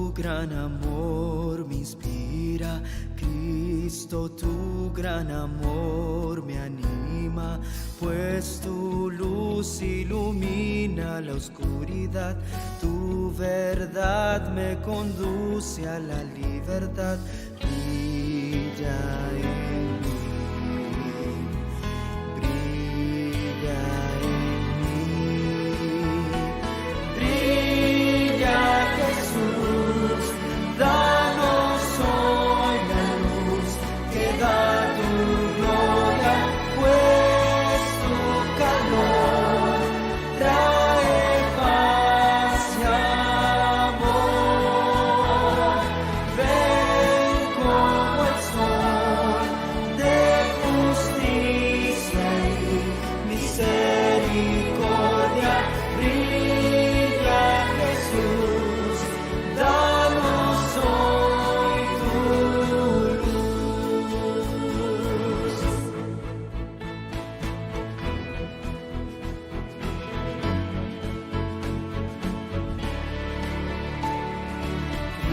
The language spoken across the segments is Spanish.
tu gran amor me inspira, Cristo, tu gran amor me anima, pues tu luz ilumina la oscuridad, tu verdad me conduce a la libertad. Brilla en mí, brilla en mí, brilla Jesús, danos hoy la luz que da tu gloria, pues tu calor trae paz y amor. Ven como el sol de justicia y misericordia, brilla Jesús, danos hoy tu luz.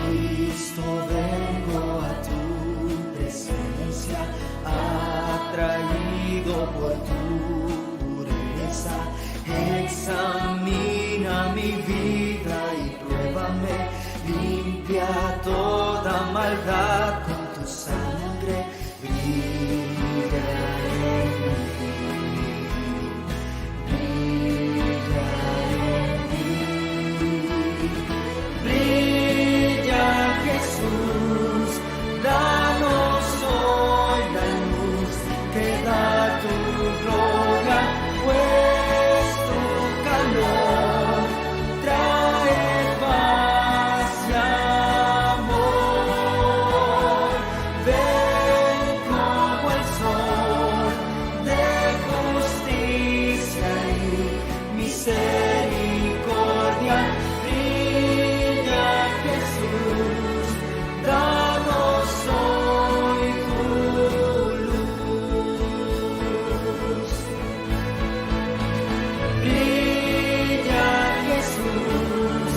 Cristo, vengo a tu presencia, atraído por tu pureza. Examina mi vida y pruébame, limpia toda maldad con tu sangre. Brilla en mí, brilla en mí, brilla Jesús, danos hoy la luz que da tu gloria, pues tu calor trae paz y amor. Ven como el sol de justicia y misericordia, brilla Jesús, danos hoy tu luz. Brilla Jesús,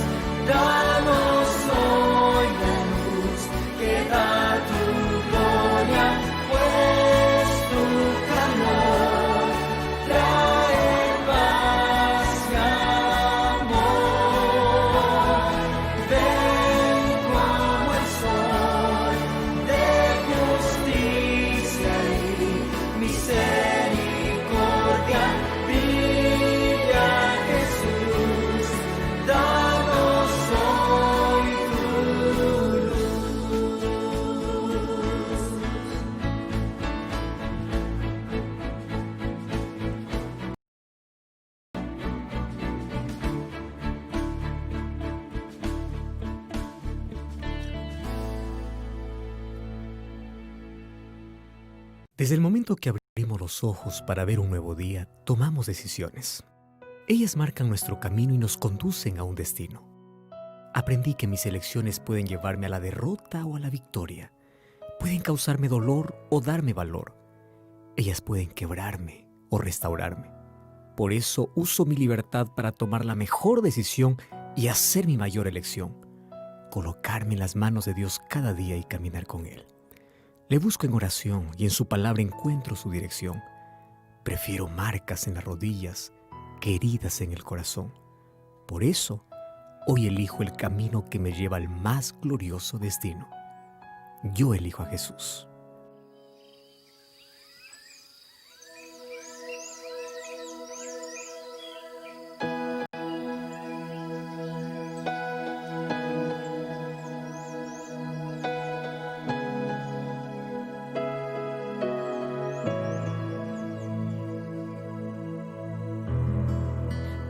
danos hoy la luz que da tu gloria, pues tu calor trae paz y amor. Ven como el sol de justicia y misericordia, brilla Jesús, danos hoy tu luz. Desde el momento que abrimos los ojos para ver un nuevo día, tomamos decisiones. Ellas marcan nuestro camino y nos conducen a un destino. Aprendí que mis elecciones pueden llevarme a la derrota o a la victoria. Pueden causarme dolor o darme valor. Ellas pueden quebrarme o restaurarme. Por eso uso mi libertad para tomar la mejor decisión y hacer mi mayor elección. Colocarme en las manos de Dios cada día y caminar con Él. Le busco en oración y en su palabra encuentro su dirección. Prefiero marcas en las rodillas que heridas en el corazón. Por eso, hoy elijo el camino que me lleva al más glorioso destino. Yo elijo a Jesús.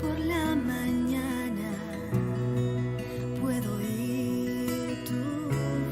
Por la mañana puedo oír tu voz.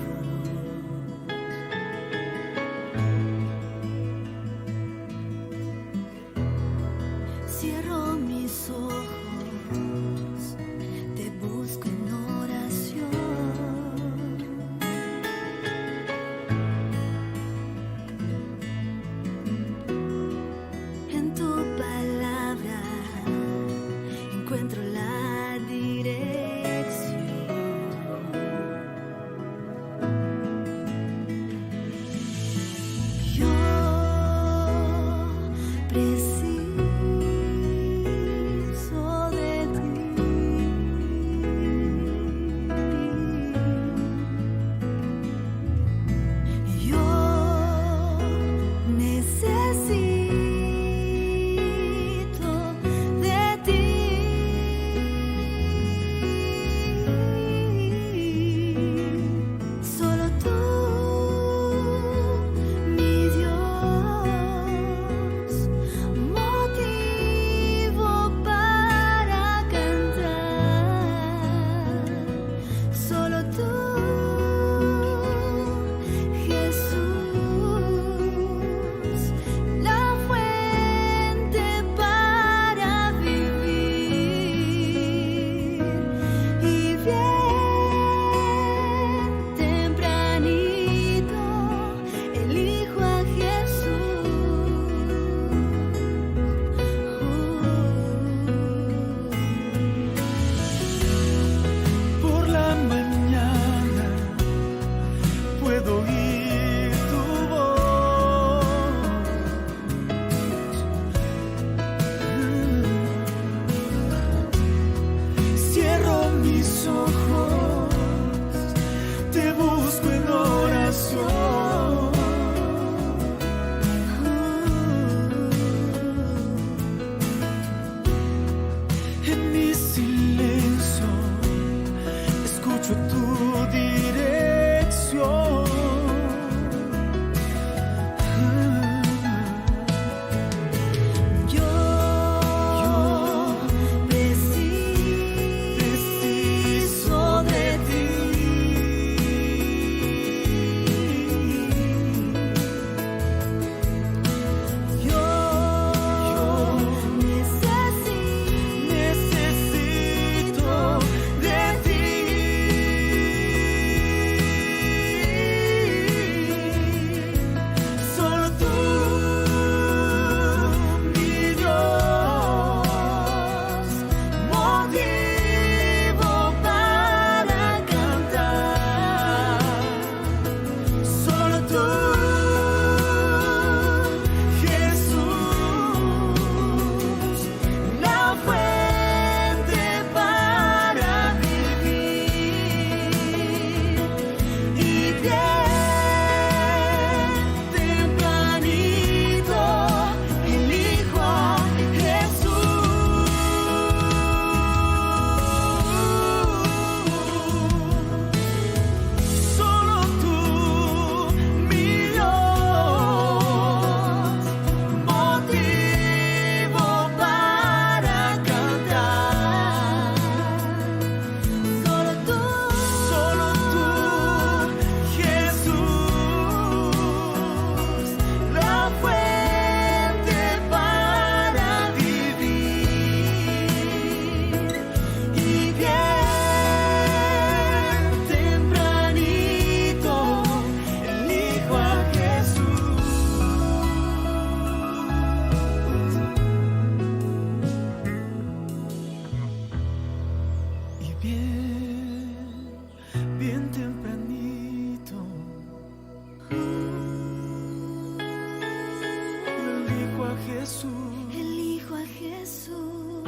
Jesús. Elijo a Jesús.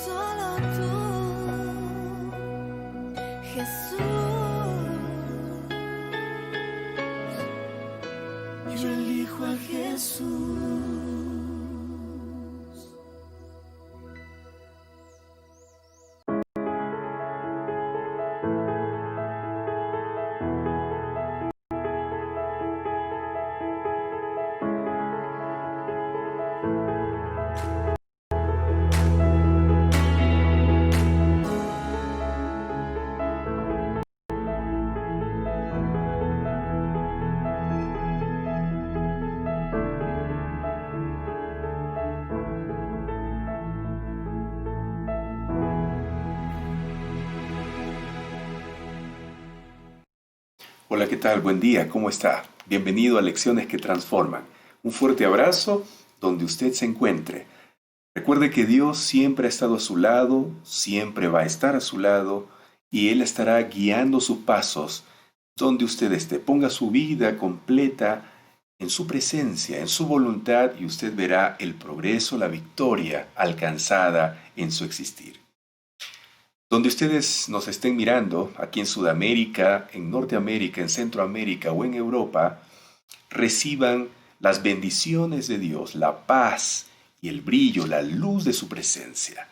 Solo tú, Jesús. Yo elijo a Jesús. Hola, ¿qué tal? Buen día, ¿cómo está? Bienvenido a Lecciones que Transforman. Un fuerte abrazo donde usted se encuentre. Recuerde que Dios siempre ha estado a su lado, siempre va a estar a su lado y Él estará guiando sus pasos donde usted esté. Ponga su vida completa en su presencia, en su voluntad y usted verá el progreso, la victoria alcanzada en su existir. Donde ustedes nos estén mirando, aquí en Sudamérica, en Norteamérica, en Centroamérica o en Europa, reciban las bendiciones de Dios, la paz y el brillo, la luz de su presencia.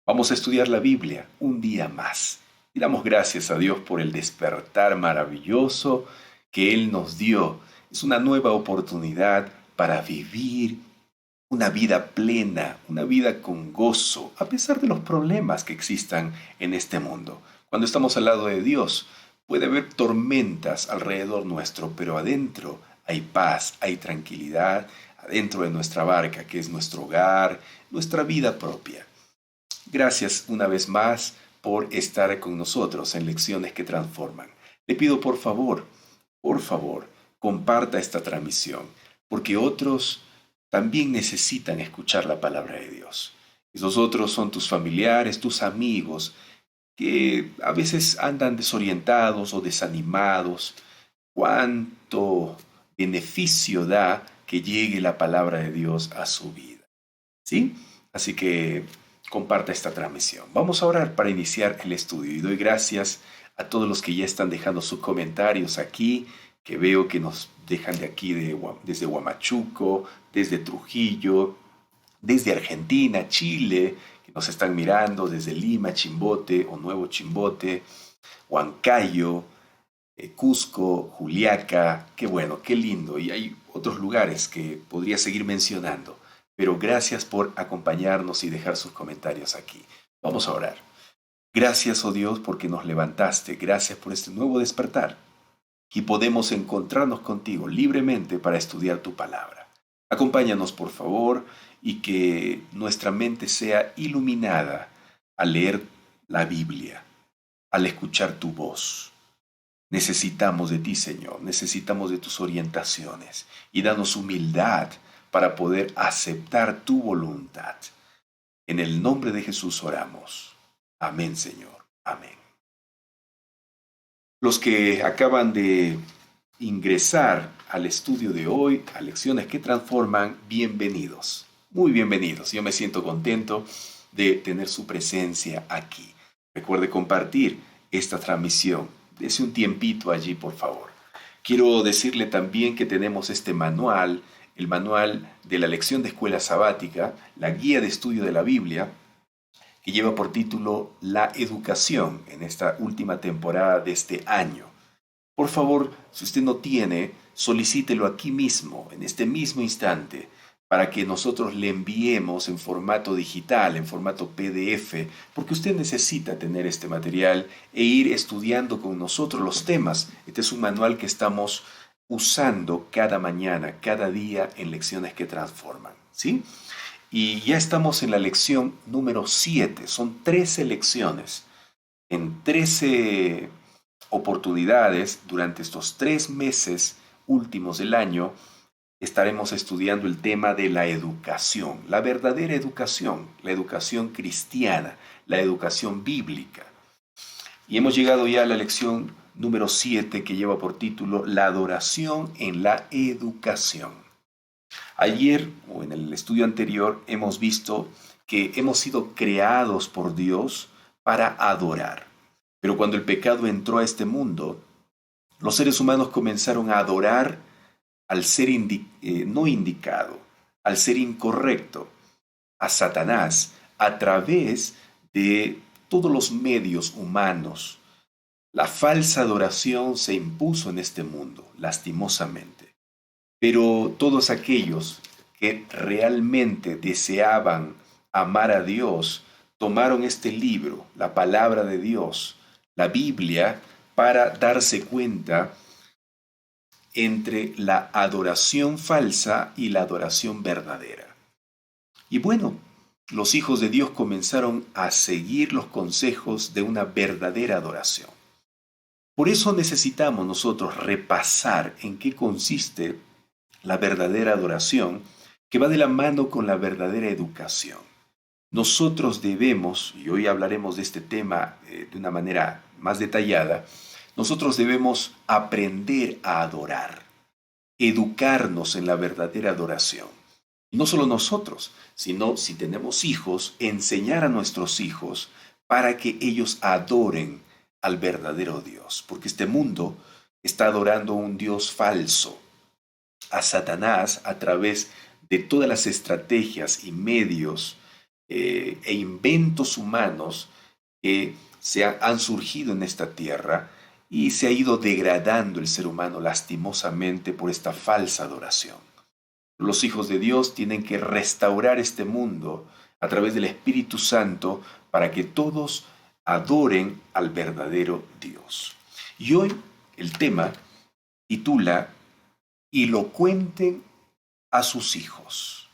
Vamos a estudiar la Biblia un día más. Y damos gracias a Dios por el despertar maravilloso que Él nos dio. Es una nueva oportunidad para vivir una vida plena, una vida con gozo, a pesar de los problemas que existan en este mundo. Cuando estamos al lado de Dios, puede haber tormentas alrededor nuestro, pero adentro hay paz, hay tranquilidad, adentro de nuestra barca, que es nuestro hogar, nuestra vida propia. Gracias una vez más por estar con nosotros en Lecciones que Transforman. Le pido por favor, comparta esta transmisión, porque otros también necesitan escuchar la palabra de Dios. Esos otros son tus familiares, tus amigos, que a veces andan desorientados o desanimados. ¿Cuánto beneficio da que llegue la palabra de Dios a su vida? ¿Sí? Así que comparta esta transmisión. Vamos a orar para iniciar el estudio y doy gracias a todos los que ya están dejando sus comentarios aquí, que veo que nos dejan de aquí desde Huamachuco, desde Trujillo, desde Argentina, Chile, que nos están mirando desde Lima, Chimbote o Nuevo Chimbote, Huancayo, Cusco, Juliaca. Qué bueno, qué lindo. Y hay otros lugares que podría seguir mencionando. Pero gracias por acompañarnos y dejar sus comentarios aquí. Vamos a orar. Gracias, oh Dios, porque nos levantaste. Gracias por este nuevo despertar. Y podemos encontrarnos contigo libremente para estudiar tu palabra. Acompáñanos, por favor, y que nuestra mente sea iluminada al leer la Biblia, al escuchar tu voz. Necesitamos de ti, Señor, necesitamos de tus orientaciones y danos humildad para poder aceptar tu voluntad. En el nombre de Jesús oramos. Amén, Señor. Amén. Los que acaban de ingresar al estudio de hoy, a Lecciones que Transforman, bienvenidos. Muy bienvenidos. Yo me siento contento de tener su presencia aquí. Recuerde compartir esta transmisión. Dese un tiempito allí, por favor. Quiero decirle también que tenemos este manual, el manual de la lección de escuela sabática, la guía de estudio de la Biblia, que lleva por título La Educación en esta última temporada de este año. Por favor, si usted no tiene, solicítelo aquí mismo, en este mismo instante, para que nosotros le enviemos en formato digital, en formato PDF, porque usted necesita tener este material e ir estudiando con nosotros los temas. Este es un manual que estamos usando cada mañana, cada día en Lecciones que Transforman, ¿sí? Y ya estamos en la lección número 7. Son 13 lecciones. En 13 oportunidades, durante estos 3 meses últimos del año, estaremos estudiando el tema de la educación, la verdadera educación, la educación cristiana, la educación bíblica. Y hemos llegado ya a la lección número 7 que lleva por título La adoración en la educación. Ayer o en el estudio anterior hemos visto que hemos sido creados por Dios para adorar. Pero cuando el pecado entró a este mundo, los seres humanos comenzaron a adorar al ser no indicado, al ser incorrecto, a Satanás, a través de todos los medios humanos. La falsa adoración se impuso en este mundo, lastimosamente. Pero todos aquellos que realmente deseaban amar a Dios, tomaron este libro, la palabra de Dios, la Biblia, para darse cuenta entre la adoración falsa y la adoración verdadera. Y bueno, los hijos de Dios comenzaron a seguir los consejos de una verdadera adoración. Por eso necesitamos nosotros repasar en qué consiste la verdadera adoración, que va de la mano con la verdadera educación. Nosotros debemos, y hoy hablaremos de este tema de una manera más detallada, nosotros debemos aprender a adorar, educarnos en la verdadera adoración. Y no solo nosotros, sino si tenemos hijos, enseñar a nuestros hijos para que ellos adoren al verdadero Dios. Porque este mundo está adorando a un Dios falso, a Satanás, a través de todas las estrategias y medios e inventos humanos que han surgido en esta tierra, y se ha ido degradando el ser humano lastimosamente por esta falsa adoración. Los hijos de Dios tienen que restaurar este mundo a través del Espíritu Santo para que todos adoren al verdadero Dios. Y hoy el tema titula "Y lo cuenten a sus hijos".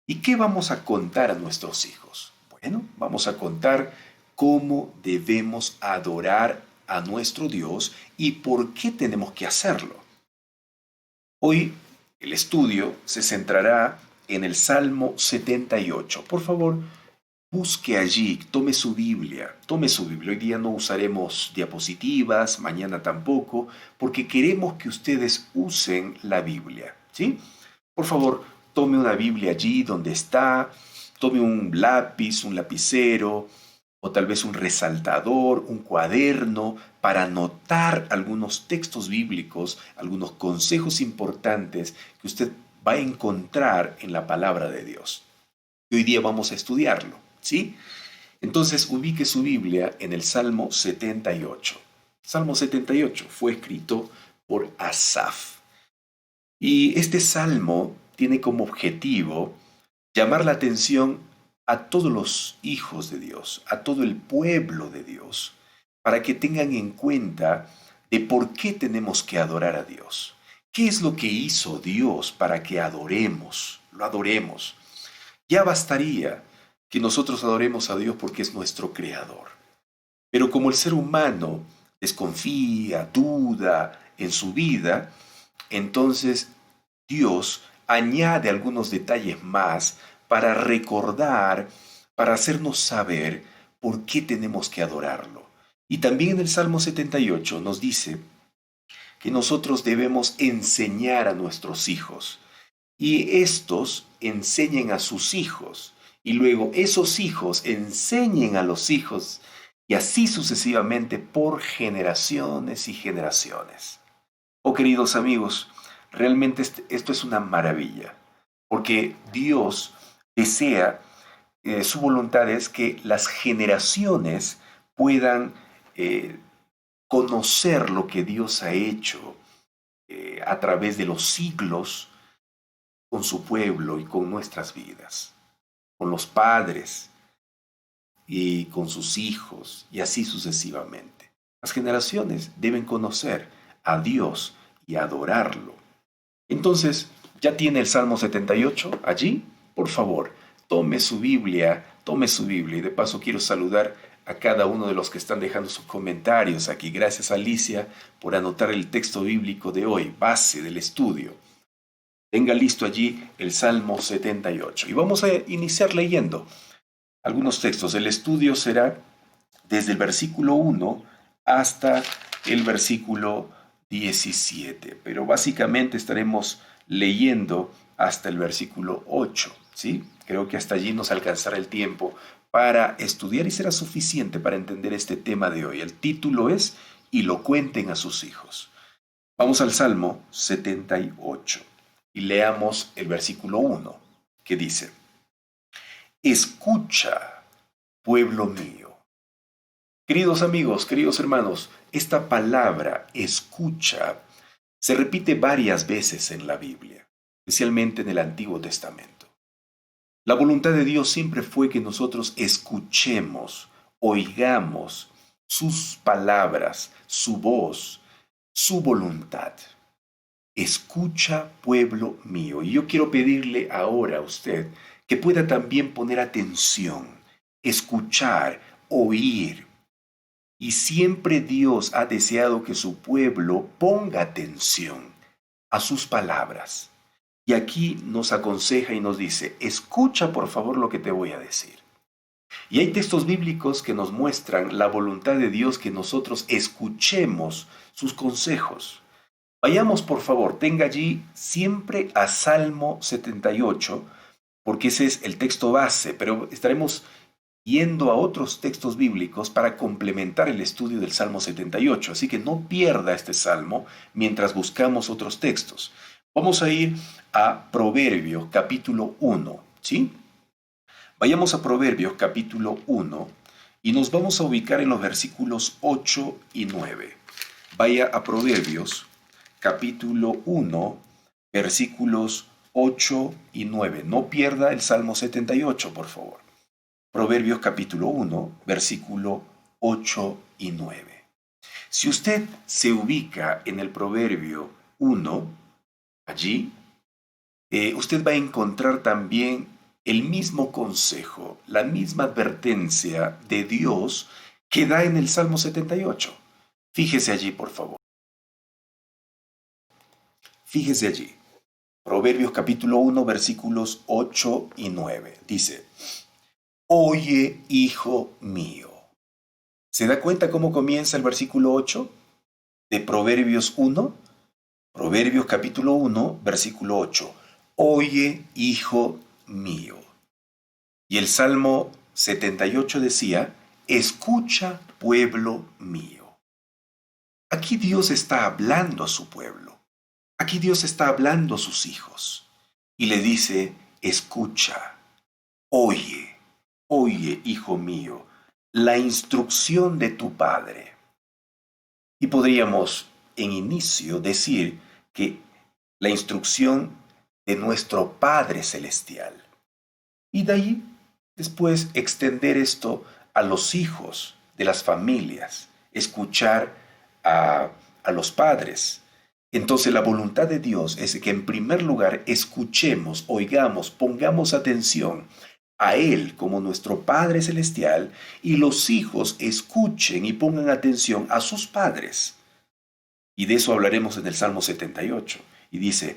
¿Y qué vamos a contar a nuestros hijos? Bueno, vamos a contar cómo debemos adorar a nuestro Dios y por qué tenemos que hacerlo. Hoy el estudio se centrará en el Salmo 78. Por favor, busque allí, tome su Biblia. Hoy día no usaremos diapositivas, mañana tampoco, porque queremos que ustedes usen la Biblia, ¿sí? Por favor, tome una Biblia allí donde está, tome un lápiz, un lapicero, o tal vez un resaltador, un cuaderno, para anotar algunos textos bíblicos, algunos consejos importantes que usted va a encontrar en la palabra de Dios. Y hoy día vamos a estudiarlo, ¿sí? Entonces ubique su Biblia en el Salmo 78. Salmo 78 fue escrito por Asaf. Y este salmo tiene como objetivo llamar la atención a todos los hijos de Dios, a todo el pueblo de Dios, para que tengan en cuenta de por qué tenemos que adorar a Dios. ¿Qué es lo que hizo Dios para que lo adoremos? Ya bastaría que nosotros adoremos a Dios porque es nuestro creador. Pero como el ser humano desconfía, duda en su vida, entonces Dios añade algunos detalles más para recordar, para hacernos saber por qué tenemos que adorarlo. Y también en el Salmo 78 nos dice que nosotros debemos enseñar a nuestros hijos, y estos enseñen a sus hijos, y luego esos hijos enseñen a los hijos, y así sucesivamente por generaciones y generaciones. Oh, queridos amigos, realmente esto es una maravilla, porque Dios desea, su voluntad es que las generaciones puedan conocer lo que Dios ha hecho a través de los siglos con su pueblo y con nuestras vidas, con los padres y con sus hijos, y así sucesivamente. Las generaciones deben conocer a Dios y adorarlo. Entonces, ¿ya tiene el Salmo 78 allí? Por favor, tome su Biblia, y de paso quiero saludar a cada uno de los que están dejando sus comentarios aquí. Gracias, Alicia, por anotar el texto bíblico de hoy, base del estudio. Tenga listo allí el Salmo 78. Y vamos a iniciar leyendo algunos textos. El estudio será desde el versículo 1 hasta el versículo 17. Pero básicamente estaremos leyendo hasta el versículo 8, ¿sí? Creo que hasta allí nos alcanzará el tiempo para estudiar y será suficiente para entender este tema de hoy. El título es "Y lo cuenten a sus hijos". Vamos al Salmo 78 y leamos el versículo 1, que dice: Escucha, pueblo mío. Queridos amigos, queridos hermanos, esta palabra escucha se repite varias veces en la Biblia, especialmente en el Antiguo Testamento. La voluntad de Dios siempre fue que nosotros escuchemos, oigamos sus palabras, su voz, su voluntad. Escucha, pueblo mío. Y yo quiero pedirle ahora a usted que pueda también poner atención, escuchar, oír. Y siempre Dios ha deseado que su pueblo ponga atención a sus palabras. Y aquí nos aconseja y nos dice: escucha por favor lo que te voy a decir. Y hay textos bíblicos que nos muestran la voluntad de Dios, que nosotros escuchemos sus consejos. Vayamos por favor, tenga allí siempre a Salmo 78, porque ese es el texto base, pero estaremos yendo a otros textos bíblicos para complementar el estudio del Salmo 78. Así que no pierda este salmo mientras buscamos otros textos. Vamos a ir a Proverbios capítulo 1, ¿sí? Vayamos a Proverbios capítulo 1 y nos vamos a ubicar en los versículos 8 y 9. Vaya a Proverbios capítulo 1, versículos 8 y 9. No pierda el Salmo 78, por favor. Proverbios capítulo 1, versículo 8 y 9. Si usted se ubica en el Proverbio 1, allí, usted va a encontrar también el mismo consejo, la misma advertencia de Dios que da en el Salmo 78. Fíjese allí, por favor. Fíjese allí. Proverbios capítulo 1, versículos 8 y 9. Dice: Oye, hijo mío. ¿Se da cuenta cómo comienza el versículo 8 de Proverbios 1? Proverbios capítulo 1, versículo 8. Oye, hijo mío. Y el Salmo 78 decía: escucha, pueblo mío. Aquí Dios está hablando a su pueblo. Aquí Dios está hablando a sus hijos. Y le dice: escucha, oye. Oye, hijo mío, la instrucción de tu Padre. Y podríamos en inicio decir que la instrucción de nuestro Padre Celestial. Y de ahí después extender esto a los hijos de las familias, escuchar a los padres. Entonces la voluntad de Dios es que en primer lugar escuchemos, oigamos, pongamos atención a Él como nuestro Padre Celestial, y los hijos escuchen y pongan atención a sus padres. Y de eso hablaremos en el Salmo 78. Y dice,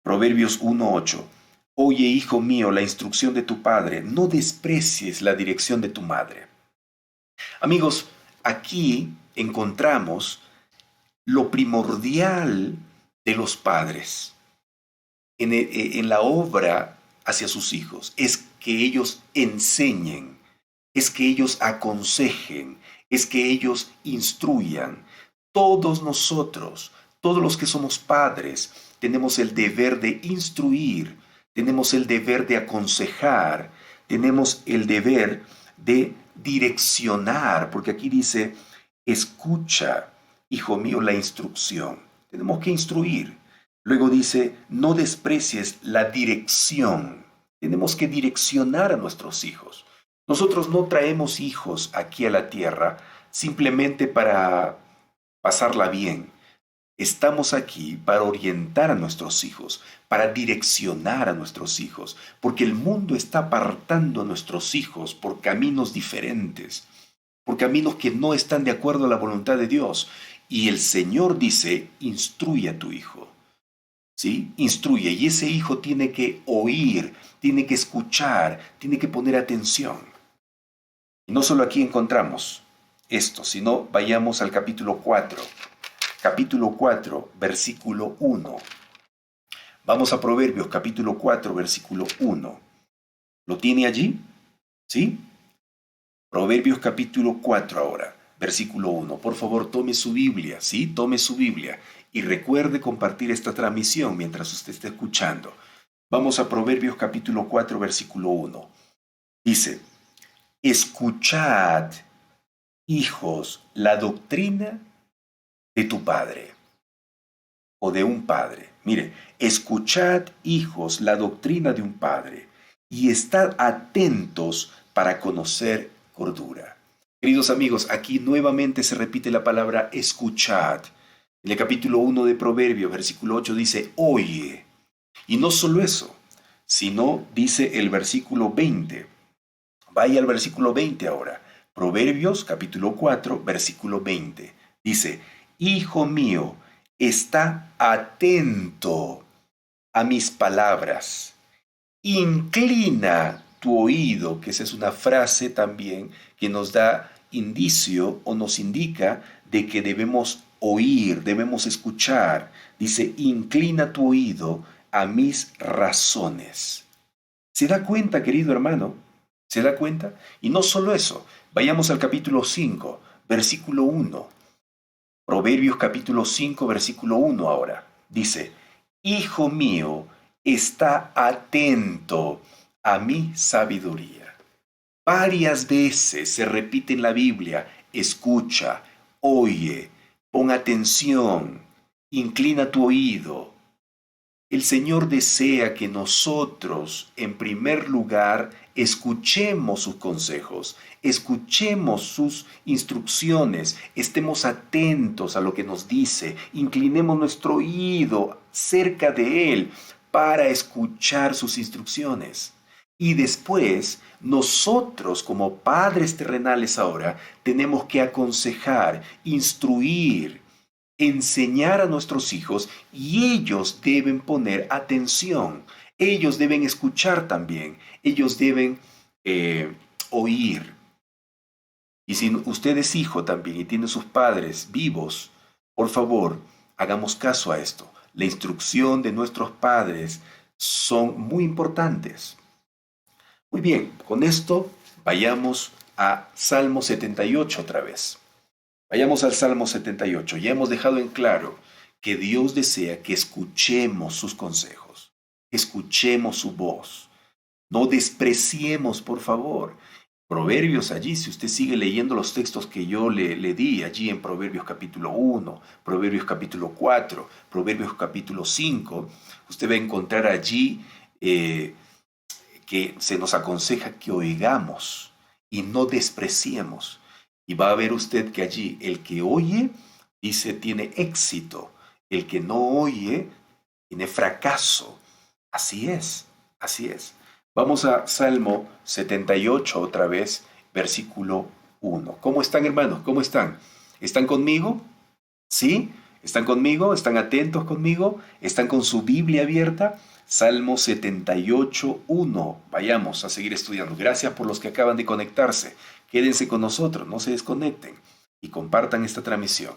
Proverbios 1:8, Oye, hijo mío, la instrucción de tu padre, no desprecies la dirección de tu madre. Amigos, aquí encontramos lo primordial de los padres en la obra hacia sus hijos. Es que ellos enseñen, es que ellos aconsejen, es que ellos instruyan. Todos nosotros, todos los que somos padres, tenemos el deber de instruir, tenemos el deber de aconsejar, tenemos el deber de direccionar, porque aquí dice, escucha, hijo mío, la instrucción. Tenemos que instruir. Luego dice, no desprecies la dirección. Tenemos que direccionar a nuestros hijos. Nosotros no traemos hijos aquí a la tierra simplemente para pasarla bien. Estamos aquí para orientar a nuestros hijos, para direccionar a nuestros hijos, porque el mundo está apartando a nuestros hijos por caminos diferentes, por caminos que no están de acuerdo a la voluntad de Dios. Y el Señor dice, instruye a tu hijo. ¿Sí? Instruye, y ese hijo tiene que oír, tiene que escuchar, tiene que poner atención. Y no solo aquí encontramos esto, sino vayamos al capítulo 4. Capítulo 4, versículo 1. Vamos a Proverbios capítulo 4, versículo 1. ¿Lo tiene allí? ¿Sí? Proverbios capítulo 4 ahora, versículo 1. Por favor, tome su Biblia, ¿sí? Tome su Biblia y recuerde compartir esta transmisión mientras usted esté escuchando. Vamos a Proverbios capítulo 4, versículo 1. Dice, escuchad, hijos, la doctrina de tu padre o de un padre. Mire, escuchad, hijos, la doctrina de un padre y estad atentos para conocer cordura. Queridos amigos, aquí nuevamente se repite la palabra escuchad. En el capítulo 1 de Proverbios, versículo 8 dice, oye. Y no solo eso, sino dice el versículo 20. Vaya al versículo 20 ahora. Proverbios capítulo 4, versículo 20. Dice, hijo mío, está atento a mis palabras. Inclina tu oído, que esa es una frase también que nos da indicio o nos indica de que debemos oír, debemos escuchar. Dice, inclina tu oído a mis razones. ¿Se da cuenta, querido hermano? ¿Se da cuenta? Y no solo eso, vayamos al capítulo 5, versículo 1. Proverbios capítulo 5, versículo 1 ahora. Dice, hijo mío, está atento a mi sabiduría. Varias veces se repite en la Biblia, escucha, oye, pon atención, inclina tu oído. El Señor desea que nosotros, en primer lugar, escuchemos sus consejos, escuchemos sus instrucciones, estemos atentos a lo que nos dice, inclinemos nuestro oído cerca de Él para escuchar sus instrucciones. Y después, nosotros como padres terrenales ahora, tenemos que aconsejar, instruir, enseñar a nuestros hijos y ellos deben poner atención, ellos deben escuchar también, ellos deben oír. Y si usted es hijo también y tiene sus padres vivos, por favor, hagamos caso a esto. La instrucción de nuestros padres son muy importantes. Muy bien, con esto vayamos a Salmo 78 otra vez. Vayamos al Salmo 78. Ya hemos dejado en claro que Dios desea que escuchemos sus consejos, escuchemos su voz. No despreciemos, por favor. Proverbios allí, si usted sigue leyendo los textos que yo le di allí en Proverbios capítulo 1, Proverbios capítulo 4, Proverbios capítulo 5, usted va a encontrar allí que se nos aconseja que oigamos y no despreciemos. Y va a ver usted que allí el que oye, dice, tiene éxito. El que no oye, tiene fracaso. Así es, así es. Vamos a Salmo 78 otra vez, versículo 1. ¿Cómo están, hermanos? ¿Cómo están? ¿Están conmigo? ¿Sí? ¿Están conmigo? ¿Están atentos conmigo? ¿Están con su Biblia abierta? Salmo 78, 1. Vayamos a seguir estudiando. Gracias por los que acaban de conectarse. Quédense con nosotros, no se desconecten y compartan esta transmisión.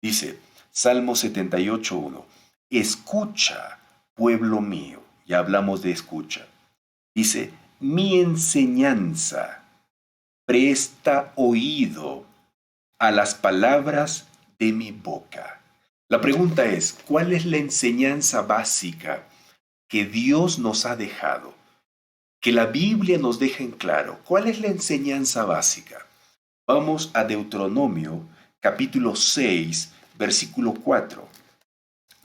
Dice, Salmo 78, 1. Escucha, pueblo mío. Ya hablamos de escucha. Dice, mi enseñanza, presta oído a las palabras de mi boca. La pregunta es, ¿cuál es la enseñanza básica que Dios nos ha dejado? Que la Biblia nos deja en claro. ¿Cuál es la enseñanza básica? Vamos a Deuteronomio, capítulo 6, versículo 4.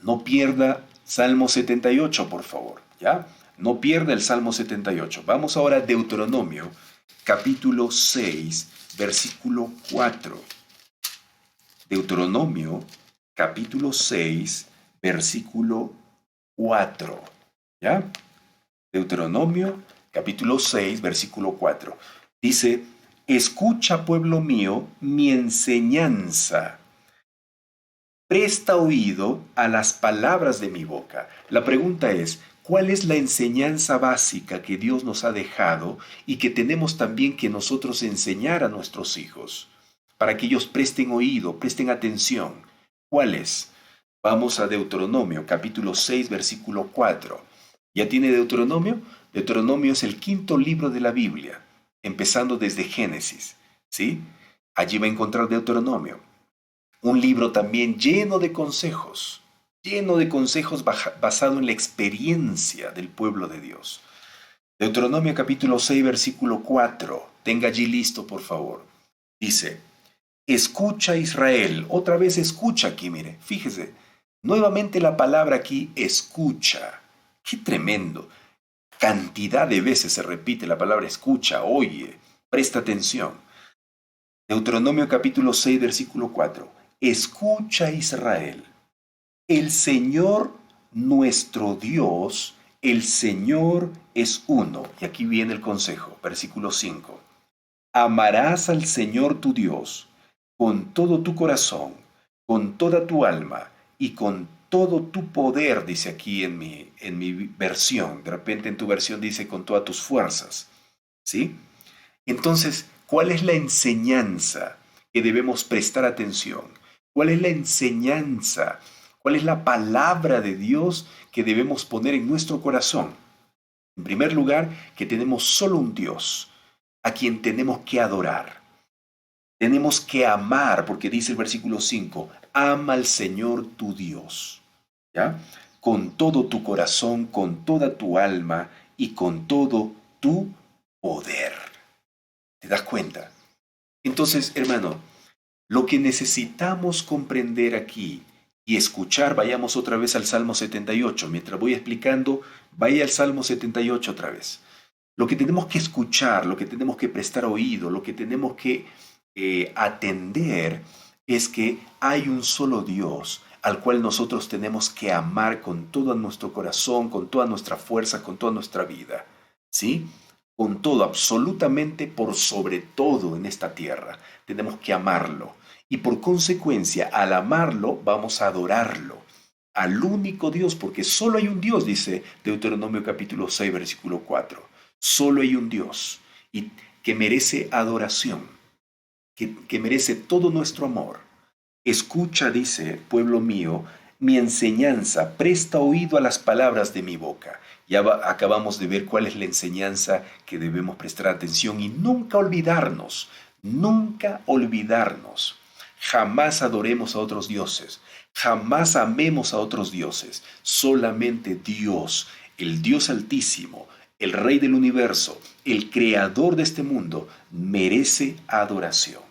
No pierda Salmo 78, por favor, ¿ya? No pierda el Salmo 78. Vamos ahora a Deuteronomio, capítulo 6, versículo 4. Deuteronomio, capítulo 6, versículo 4. ¿Ya? Deuteronomio, capítulo 6, versículo 4. Dice, escucha, pueblo mío, mi enseñanza. Presta oído a las palabras de mi boca. La pregunta es, ¿cuál es la enseñanza básica que Dios nos ha dejado y que tenemos también que nosotros enseñar a nuestros hijos? Para que ellos presten oído, presten atención. ¿Cuál es? Vamos a Deuteronomio, capítulo 6, versículo 4. ¿Ya tiene Deuteronomio? Deuteronomio es el quinto libro de la Biblia, empezando desde Génesis, ¿sí? Allí va a encontrar Deuteronomio. Un libro también lleno de consejos basado en la experiencia del pueblo de Dios. Deuteronomio capítulo 6, versículo 4. Tenga allí listo, por favor. Dice, escucha Israel. Otra vez escucha aquí, mire, fíjese. Nuevamente la palabra aquí, escucha. ¡Qué tremendo! Cantidad de veces se repite la palabra escucha, oye, presta atención. Deuteronomio capítulo 6, versículo 4. Escucha Israel. El Señor nuestro Dios, el Señor es uno. Y aquí viene el consejo, versículo 5. Amarás al Señor tu Dios con todo tu corazón, con toda tu alma y con todo tu poder, dice aquí en mi versión. De repente en tu versión dice con todas tus fuerzas. ¿Sí? Entonces, ¿cuál es la enseñanza que debemos prestar atención? ¿Cuál es la enseñanza? ¿Cuál es la palabra de Dios que debemos poner en nuestro corazón? En primer lugar, que tenemos solo un Dios a quien tenemos que adorar. Tenemos que amar, porque dice el versículo 5, ama al Señor tu Dios, ¿ya? Con todo tu corazón, con toda tu alma y con todo tu poder. ¿Te das cuenta? Entonces, hermano, lo que necesitamos comprender aquí y escuchar, vayamos otra vez al Salmo 78. Mientras voy explicando, vaya al Salmo 78 otra vez. Lo que tenemos que escuchar, lo que tenemos que prestar oído, lo que tenemos que atender es que hay un solo Dios al cual nosotros tenemos que amar con todo nuestro corazón, con toda nuestra fuerza, con toda nuestra vida. ¿Sí? Con todo, absolutamente por sobre todo en esta tierra. Tenemos que amarlo. Y por consecuencia, al amarlo, vamos a adorarlo. Al único Dios, porque solo hay un Dios, dice Deuteronomio capítulo 6, versículo 4. Solo hay un Dios y que merece adoración, que merece todo nuestro amor. Escucha, dice, pueblo mío, mi enseñanza, presta oído a las palabras de mi boca. Ya acabamos de ver cuál es la enseñanza que debemos prestar atención y nunca olvidarnos, nunca olvidarnos. Jamás adoremos a otros dioses, jamás amemos a otros dioses. Solamente Dios, el Dios Altísimo, el Rey del universo, el Creador de este mundo, merece adoración.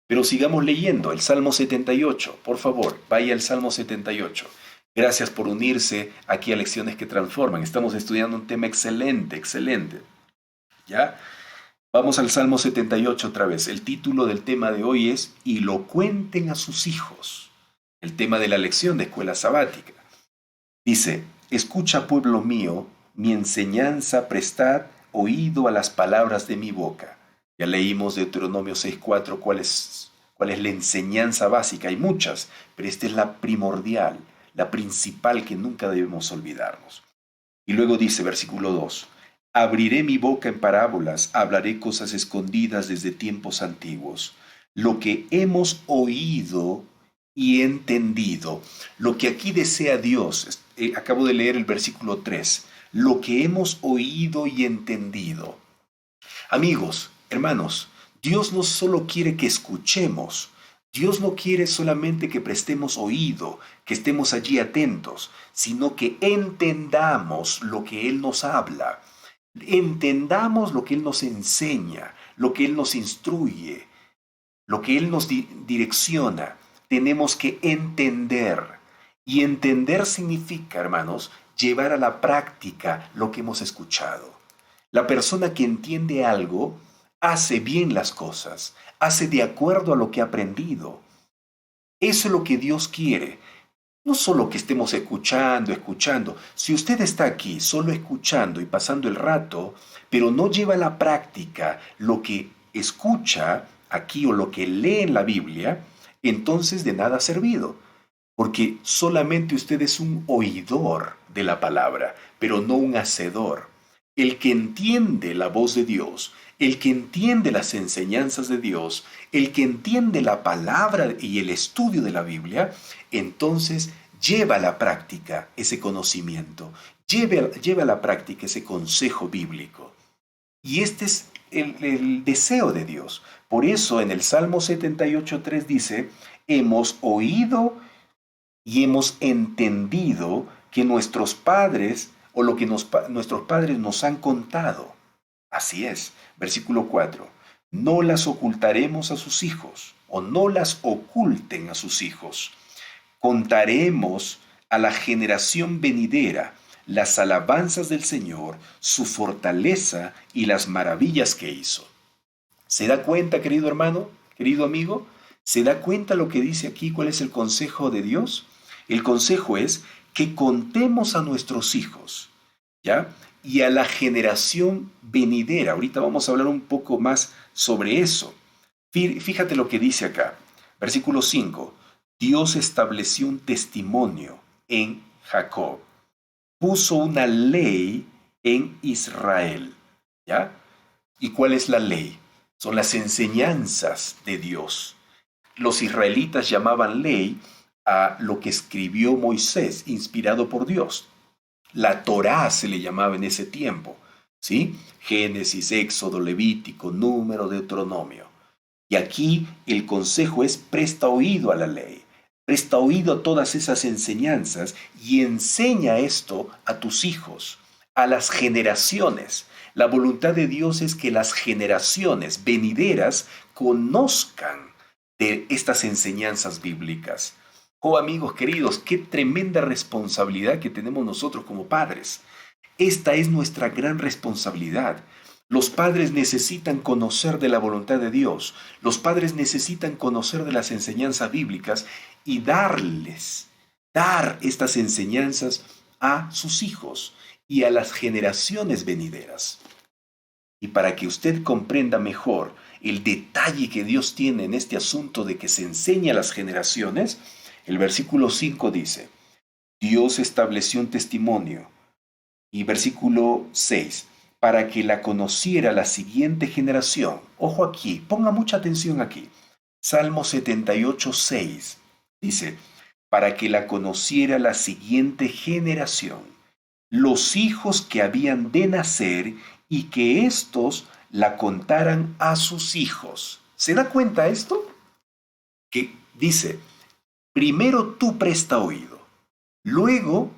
Pero sigamos leyendo el Salmo 78. Por favor, vaya al Salmo 78. Gracias por unirse aquí a Lecciones que Transforman. Estamos estudiando un tema excelente, excelente. ¿Ya? Vamos al Salmo 78 otra vez. El título del tema de hoy es Y lo cuenten a sus hijos. El tema de la lección de escuela sabática. Dice, escucha pueblo mío, mi enseñanza, prestad oído a las palabras de mi boca. Ya leímos Deuteronomio 6.4 cuál es la enseñanza básica. Hay muchas, pero esta es la primordial, la principal que nunca debemos olvidarnos. Y luego dice, versículo 2, abriré mi boca en parábolas, hablaré cosas escondidas desde tiempos antiguos. Lo que hemos oído y entendido, lo que aquí desea Dios, acabo de leer el versículo 3, lo que hemos oído y entendido. Amigos, hermanos, Dios no solo quiere que escuchemos, Dios no quiere solamente que prestemos oído, que estemos allí atentos, sino que entendamos lo que Él nos habla, entendamos lo que Él nos enseña, lo que Él nos instruye, lo que Él nos direcciona. Tenemos que entender. Y entender significa, hermanos, llevar a la práctica lo que hemos escuchado. La persona que entiende algo hace bien las cosas, hace de acuerdo a lo que ha aprendido. Eso es lo que Dios quiere. No solo que estemos escuchando. Si usted está aquí solo escuchando y pasando el rato, pero no lleva a la práctica lo que escucha aquí o lo que lee en la Biblia, entonces de nada ha servido. Porque solamente usted es un oidor de la palabra, pero no un hacedor. El que entiende la voz de Dios, el que entiende las enseñanzas de Dios, el que entiende la palabra y el estudio de la Biblia, entonces lleva a la práctica ese conocimiento, lleva a la práctica ese consejo bíblico. Y este es el deseo de Dios. Por eso en el Salmo 78:3 dice, hemos oído y hemos entendido que nuestros padres o lo que nuestros padres nos han contado. Así es. Versículo 4. No las ocultaremos a sus hijos, o no las oculten a sus hijos. Contaremos a la generación venidera las alabanzas del Señor, su fortaleza y las maravillas que hizo. ¿Se da cuenta, querido hermano, querido amigo? ¿Se da cuenta lo que dice aquí? ¿Cuál es el consejo de Dios? El consejo es que contemos a nuestros hijos, ¿ya? Y a la generación venidera. Ahorita vamos a hablar un poco más sobre eso. Fíjate lo que dice acá. Versículo 5. Dios estableció un testimonio en Jacob. Puso una ley en Israel, ¿ya? ¿Y cuál es la ley? Son las enseñanzas de Dios. Los israelitas llamaban ley a lo que escribió Moisés, inspirado por Dios. La Torá se le llamaba en ese tiempo, ¿sí? Génesis, Éxodo, Levítico, Número, Deuteronomio. Y aquí el consejo es presta oído a la ley. Presta oído a todas esas enseñanzas y enseña esto a tus hijos, a las generaciones. La voluntad de Dios es que las generaciones venideras conozcan de estas enseñanzas bíblicas. Oh amigos queridos, qué tremenda responsabilidad que tenemos nosotros como padres. Esta es nuestra gran responsabilidad. Los padres necesitan conocer de la voluntad de Dios. Los padres necesitan conocer de las enseñanzas bíblicas y dar estas enseñanzas a sus hijos y a las generaciones venideras. Y para que usted comprenda mejor el detalle que Dios tiene en este asunto de que se enseña a las generaciones, el versículo 5 dice, Dios estableció un testimonio. Y versículo 6, para que la conociera la siguiente generación. Ojo aquí, ponga mucha atención aquí. Salmo 78:6 dice, para que la conociera la siguiente generación, los hijos que habían de nacer y que éstos la contaran a sus hijos. ¿Se da cuenta esto? Que dice, primero tú presta oído, luego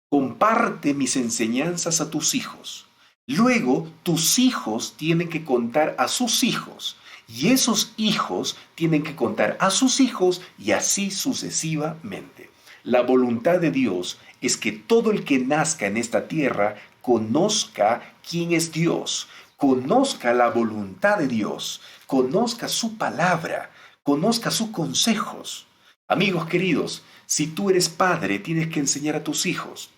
comparte mis enseñanzas a tus hijos. Luego, tus hijos tienen que contar a sus hijos. Y esos hijos tienen que contar a sus hijos y así sucesivamente. La voluntad de Dios es que todo el que nazca en esta tierra conozca quién es Dios, conozca la voluntad de Dios, conozca su palabra, conozca sus consejos. Amigos queridos, si tú eres padre, tienes que enseñar a tus hijos.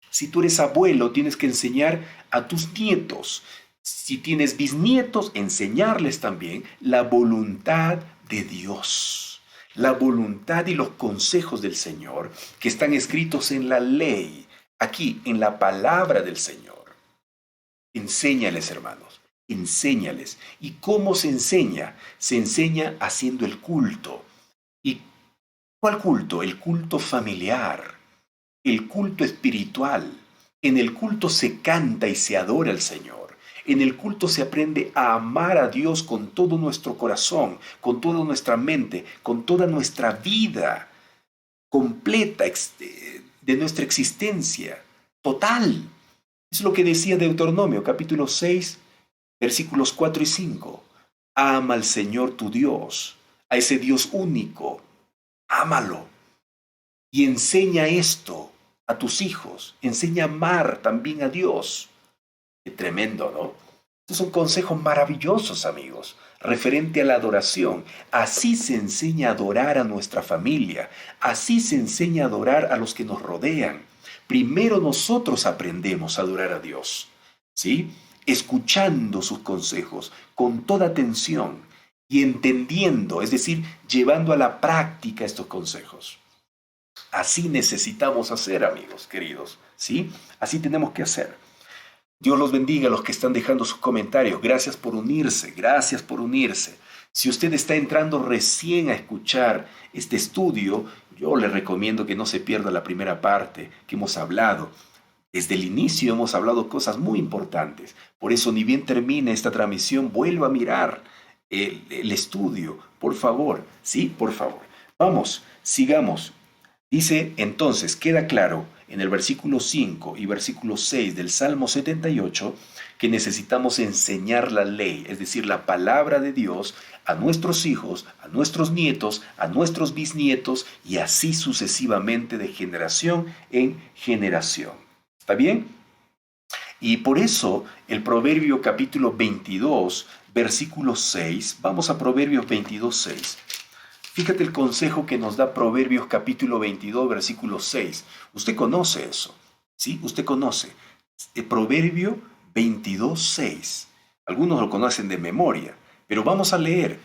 Si tú eres abuelo, tienes que enseñar a tus nietos. Si tienes bisnietos, enseñarles también la voluntad de Dios. La voluntad y los consejos del Señor que están escritos en la ley, aquí, en la palabra del Señor. Enséñales, hermanos, enséñales. ¿Y cómo se enseña? Se enseña haciendo el culto. ¿Y cuál culto? El culto familiar. El culto espiritual. En el culto se canta y se adora al Señor. En el culto se aprende a amar a Dios con todo nuestro corazón, con toda nuestra mente, con toda nuestra vida completa de nuestra existencia total. Es lo que decía Deuteronomio, capítulo 6, versículos 4 y 5. Ama al Señor tu Dios, a ese Dios único. Ámalo. Y enseña esto a tus hijos. Enseña a amar también a Dios. Qué tremendo, ¿no? Estos son consejos maravillosos, amigos, referente a la adoración. Así se enseña a adorar a nuestra familia. Así se enseña a adorar a los que nos rodean. Primero nosotros aprendemos a adorar a Dios, ¿sí? Escuchando sus consejos con toda atención y entendiendo, es decir, llevando a la práctica estos consejos. Así necesitamos hacer, amigos queridos, ¿sí? Así tenemos que hacer. Dios los bendiga a los que están dejando sus comentarios. Gracias por unirse, gracias por unirse. Si usted está entrando recién a escuchar este estudio, yo le recomiendo que no se pierda la primera parte que hemos hablado. Desde el inicio hemos hablado cosas muy importantes. Por eso, ni bien termine esta transmisión, vuelva a mirar el estudio, por favor. Sí, por favor. Vamos, sigamos. Dice entonces, queda claro en el versículo 5 y versículo 6 del Salmo 78 que necesitamos enseñar la ley, es decir, la palabra de Dios a nuestros hijos, a nuestros nietos, a nuestros bisnietos y así sucesivamente de generación en generación. ¿Está bien? Y por eso el Proverbio capítulo 22, versículo 6, vamos a Proverbios 22, 6. Fíjate el consejo que nos da Proverbios capítulo 22, versículo 6. Usted conoce eso, ¿sí? Usted conoce. El Proverbio 22, 6. Algunos lo conocen de memoria, pero vamos a leer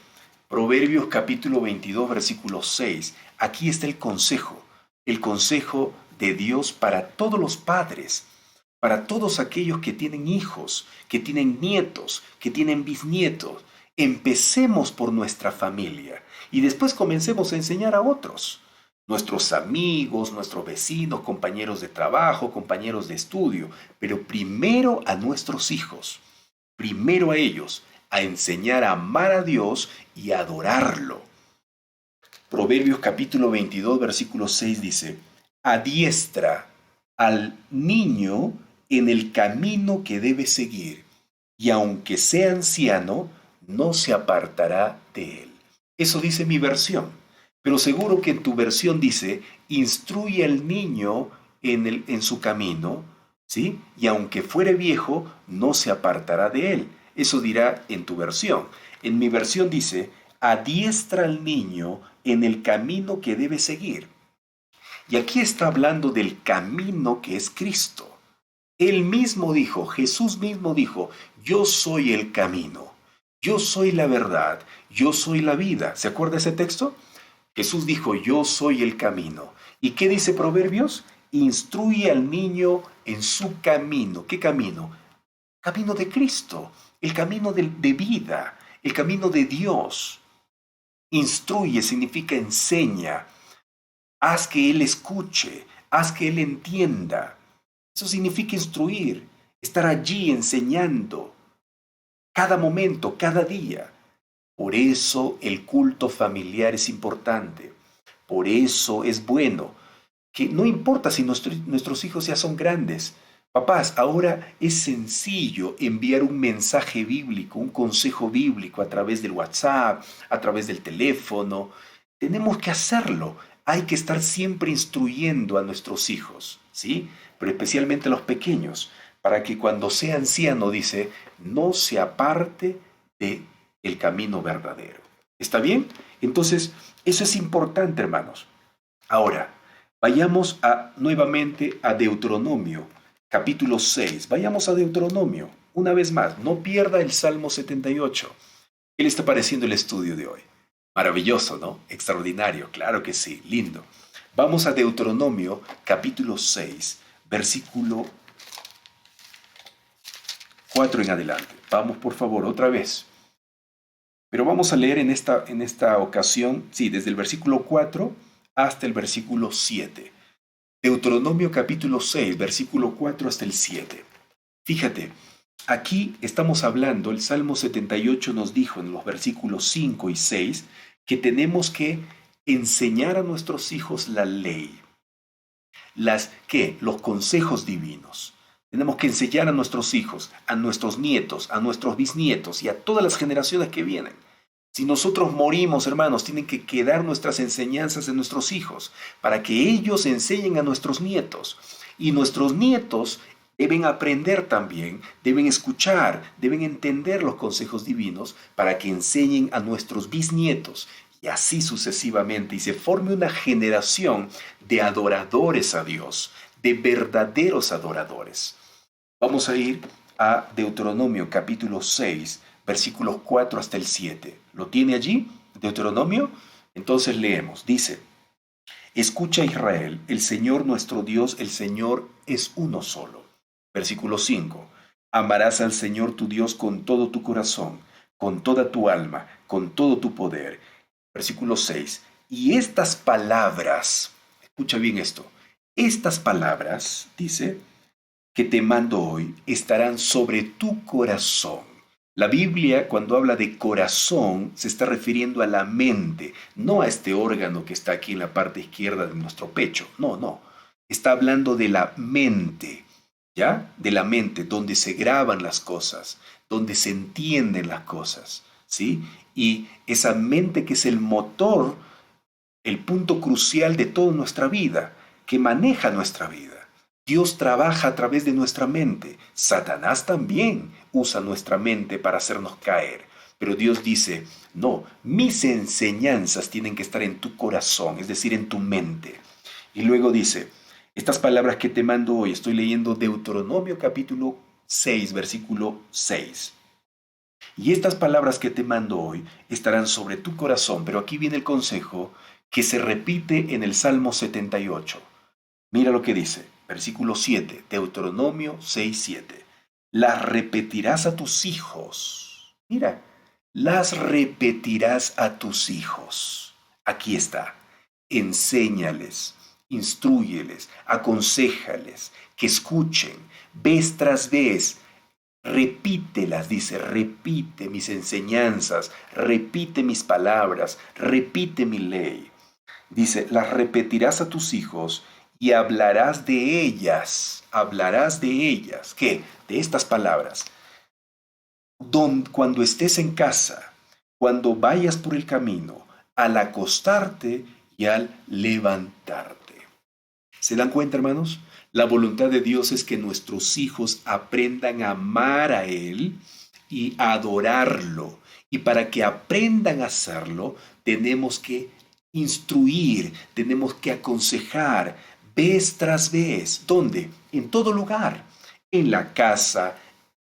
Proverbios capítulo 22, versículo 6. Aquí está el consejo de Dios para todos los padres, para todos aquellos que tienen hijos, que tienen nietos, que tienen bisnietos. Empecemos por nuestra familia y después comencemos a enseñar a otros, nuestros amigos, nuestros vecinos, compañeros de trabajo, compañeros de estudio, pero primero a nuestros hijos, primero a ellos, a enseñar a amar a Dios y a adorarlo. Proverbios capítulo 22, versículo 6 dice, adiestra al niño en el camino que debe seguir, y aunque sea anciano, no se apartará de él. Eso dice mi versión, pero seguro que en tu versión dice, instruye al niño en su camino, ¿sí? Y aunque fuere viejo, no se apartará de él. Eso dirá en tu versión. En mi versión dice, adiestra al niño en el camino que debe seguir. Y aquí está hablando del camino que es Cristo. Él mismo dijo, Jesús mismo dijo, yo soy el camino. Yo soy la verdad, yo soy la vida. ¿Se acuerda ese texto? Jesús dijo, yo soy el camino. ¿Y qué dice Proverbios? Instruye al niño en su camino. ¿Qué camino? Camino de Cristo, el camino de vida, el camino de Dios. Instruye significa enseña. Haz que Él escuche, haz que Él entienda. Eso significa instruir, estar allí enseñando. Cada momento, cada día. Por eso el culto familiar es importante. Por eso es bueno. Que no importa si nuestros hijos ya son grandes. Papás, ahora es sencillo enviar un mensaje bíblico, un consejo bíblico a través del WhatsApp, a través del teléfono. Tenemos que hacerlo. Hay que estar siempre instruyendo a nuestros hijos, ¿sí? Pero especialmente a los pequeños, para que cuando sea anciano, dice, no se aparte del camino verdadero. ¿Está bien? Entonces, eso es importante, hermanos. Ahora, vayamos nuevamente a Deuteronomio, capítulo 6. Vayamos a Deuteronomio, una vez más. No pierda el Salmo 78. ¿Qué le está pareciendo el estudio de hoy? Maravilloso, ¿no? Extraordinario, claro que sí, lindo. Vamos a Deuteronomio, capítulo 6, versículo 4 en adelante. Vamos, por favor, otra vez. Pero vamos a leer en esta ocasión, sí, desde el versículo 4 hasta el versículo 7. Deuteronomio capítulo 6, versículo 4 hasta el 7. Fíjate, aquí estamos hablando, el Salmo 78 nos dijo en los versículos 5 y 6 que tenemos que enseñar a nuestros hijos la ley. Los consejos divinos. Tenemos que enseñar a nuestros hijos, a nuestros nietos, a nuestros bisnietos y a todas las generaciones que vienen. Si nosotros morimos, hermanos, tienen que quedar nuestras enseñanzas en nuestros hijos para que ellos enseñen a nuestros nietos. Y nuestros nietos deben aprender también, deben escuchar, deben entender los consejos divinos para que enseñen a nuestros bisnietos. Y así sucesivamente, y se forme una generación de adoradores a Dios, de verdaderos adoradores. Vamos a ir a Deuteronomio capítulo 6, versículos 4 hasta el 7. ¿Lo tiene allí, Deuteronomio? Entonces leemos. Dice, escucha Israel, el Señor nuestro Dios, el Señor es uno solo. Versículo 5. Amarás al Señor tu Dios con todo tu corazón, con toda tu alma, con todo tu poder. Versículo 6. Y estas palabras, escucha bien esto, estas palabras, dice, que te mando hoy estarán sobre tu corazón. La Biblia, cuando habla de corazón, se está refiriendo a la mente, no a este órgano que está aquí en la parte izquierda de nuestro pecho. No, no. Está hablando de la mente, ¿ya? De la mente, donde se graban las cosas, donde se entienden las cosas, ¿sí? Y esa mente que es el motor, el punto crucial de toda nuestra vida, que maneja nuestra vida. Dios trabaja a través de nuestra mente. Satanás también usa nuestra mente para hacernos caer. Pero Dios dice, no, mis enseñanzas tienen que estar en tu corazón, es decir, en tu mente. Y luego dice, estas palabras que te mando hoy, estoy leyendo Deuteronomio capítulo 6, versículo 6. Y estas palabras que te mando hoy estarán sobre tu corazón, pero aquí viene el consejo que se repite en el Salmo 78. Mira lo que dice, versículo 7, Deuteronomio 6, 7. Las repetirás a tus hijos. Mira, las repetirás a tus hijos. Aquí está. Enséñales, instrúyeles, aconséjales, que escuchen, vez tras vez. Repítelas, dice, repite mis enseñanzas, repite mis palabras, repite mi ley. Dice, las repetirás a tus hijos y hablarás de ellas. Hablarás de ellas. ¿Qué? De estas palabras. Cuando estés en casa, cuando vayas por el camino, al acostarte y al levantarte. ¿Se dan cuenta, hermanos? La voluntad de Dios es que nuestros hijos aprendan a amar a Él y a adorarlo. Y para que aprendan a hacerlo, tenemos que instruir, tenemos que aconsejar, vez tras vez. ¿Dónde? En todo lugar. En la casa,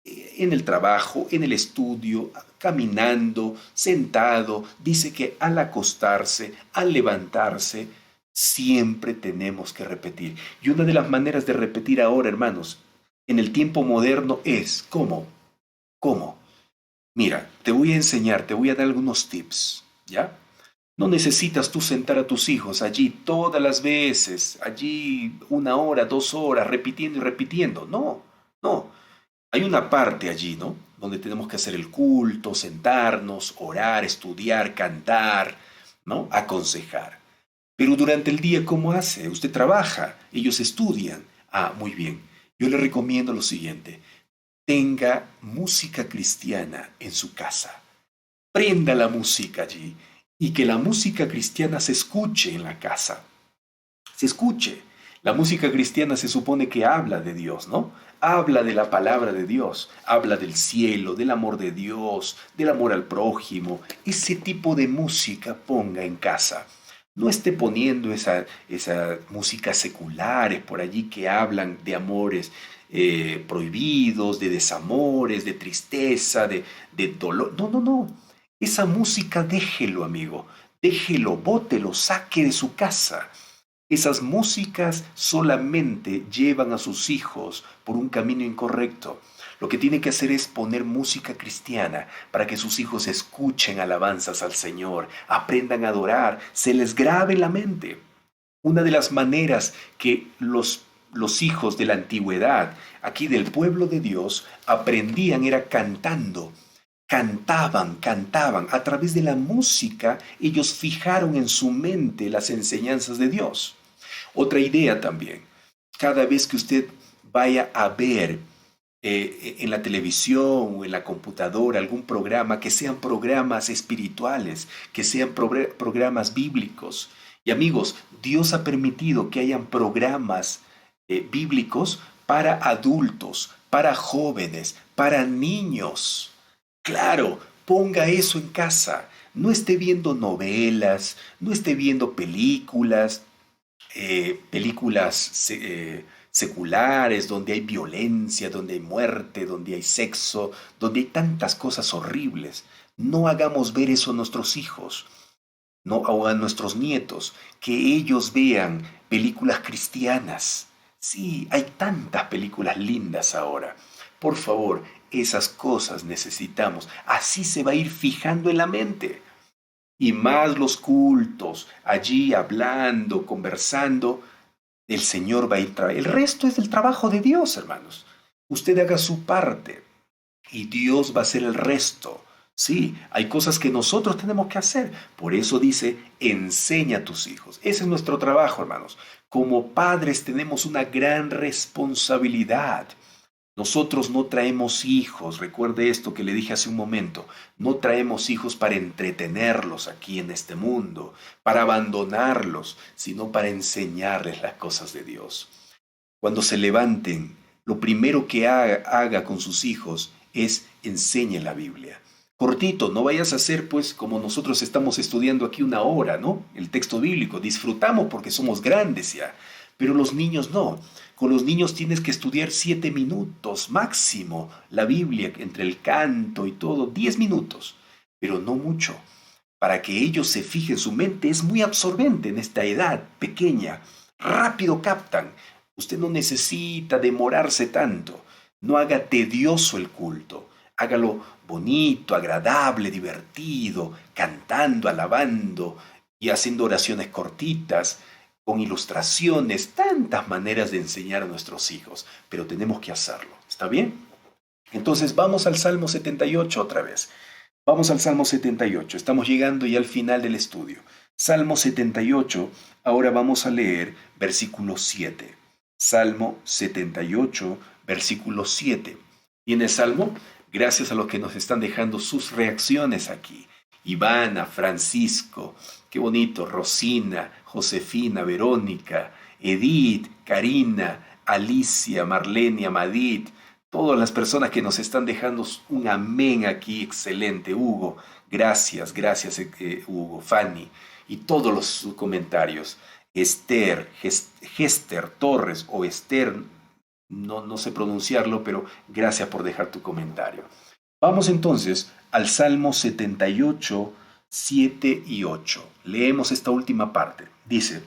en el trabajo, en el estudio, caminando, sentado. Dice que al acostarse, al levantarse, siempre tenemos que repetir. Y una de las maneras de repetir ahora, hermanos, en el tiempo moderno es, ¿cómo? ¿Cómo? Mira, te voy a enseñar, te voy a dar algunos tips, ¿ya? No necesitas tú sentar a tus hijos allí todas las veces, allí 1 hora, 2 horas, repitiendo y repitiendo. No, no. Hay una parte allí, ¿no? Donde tenemos que hacer el culto, sentarnos, orar, estudiar, cantar, ¿no? Aconsejar. Pero durante el día, ¿cómo hace? Usted trabaja, ellos estudian. Ah, muy bien. Yo le recomiendo lo siguiente. Tenga música cristiana en su casa. Prenda la música allí y que la música cristiana se escuche en la casa. Se escuche. La música cristiana se supone que habla de Dios, ¿no? Habla de la palabra de Dios, habla del cielo, del amor de Dios, del amor al prójimo. Ese tipo de música ponga en casa. No esté poniendo esa música seculares por allí que hablan de amores prohibidos, de desamores, de tristeza, de dolor. No, no, no. Esa música déjelo, amigo. Déjelo, bótelo, saque de su casa. Esas músicas solamente llevan a sus hijos por un camino incorrecto. Lo que tiene que hacer es poner música cristiana para que sus hijos escuchen alabanzas al Señor, aprendan a adorar, se les grabe en la mente. Una de las maneras que los hijos de la antigüedad, aquí del pueblo de Dios, aprendían era cantando. Cantaban. A través de la música, ellos fijaron en su mente las enseñanzas de Dios. Otra idea también. Cada vez que usted vaya a ver en la televisión o en la computadora algún programa, que sean programas espirituales, que sean programas bíblicos. Y amigos, Dios ha permitido que hayan programas bíblicos para adultos, para jóvenes, para niños. Claro, ponga eso en casa. No esté viendo novelas, no esté viendo películas seculares, donde hay violencia, donde hay muerte, donde hay sexo, donde hay tantas cosas horribles. No hagamos ver eso a nuestros hijos, no, o a nuestros nietos, que ellos vean películas cristianas. Sí, hay tantas películas lindas ahora. Por favor, esas cosas necesitamos. Así se va a ir fijando en la mente. y más los cultos, allí hablando, conversando, el Señor va a ir trabajando. El resto es del trabajo de Dios, hermanos. Usted haga su parte y Dios va a hacer el resto. Sí, hay cosas que nosotros tenemos que hacer. Por eso dice, enseña a tus hijos. Ese es nuestro trabajo, hermanos. Como padres tenemos una gran responsabilidad. Nosotros no traemos hijos, recuerde esto que le dije hace un momento, no traemos hijos para entretenerlos aquí en este mundo, para abandonarlos, sino para enseñarles las cosas de Dios. Cuando se levanten, lo primero que haga con sus hijos es enseñe la Biblia. Cortito, no vayas a hacer pues como nosotros estamos estudiando aquí 1 hora, ¿no? El texto bíblico, disfrutamos porque somos grandes ya, pero los niños no. Con los niños tienes que estudiar 7 minutos máximo la Biblia, entre el canto y todo, 10 minutos, pero no mucho. Para que ellos se fijen, su mente es muy absorbente en esta edad pequeña, rápido captan. Usted no necesita demorarse tanto, no haga tedioso el culto, hágalo bonito, agradable, divertido, cantando, alabando y haciendo oraciones cortitas, con ilustraciones, tantas maneras de enseñar a nuestros hijos, pero tenemos que hacerlo. ¿Está bien? Entonces vamos al Salmo 78 otra vez. Vamos al Salmo 78. Estamos llegando ya al final del estudio. Salmo 78, ahora vamos a leer versículo 7. Salmo 78, versículo 7. Y en el Salmo, gracias a los que nos están dejando sus reacciones aquí. Ivana, Francisco, qué bonito, Rosina, Josefina, Verónica, Edith, Karina, Alicia, Marlene, Amadit, todas las personas que nos están dejando un amén aquí, excelente, Hugo, gracias, Hugo, Fanny, y todos los comentarios, Esther, Gester Torres o Esther, no sé pronunciarlo, pero gracias por dejar tu comentario. Vamos entonces al Salmo 78, 7 y 8. Leemos esta última parte. Dice,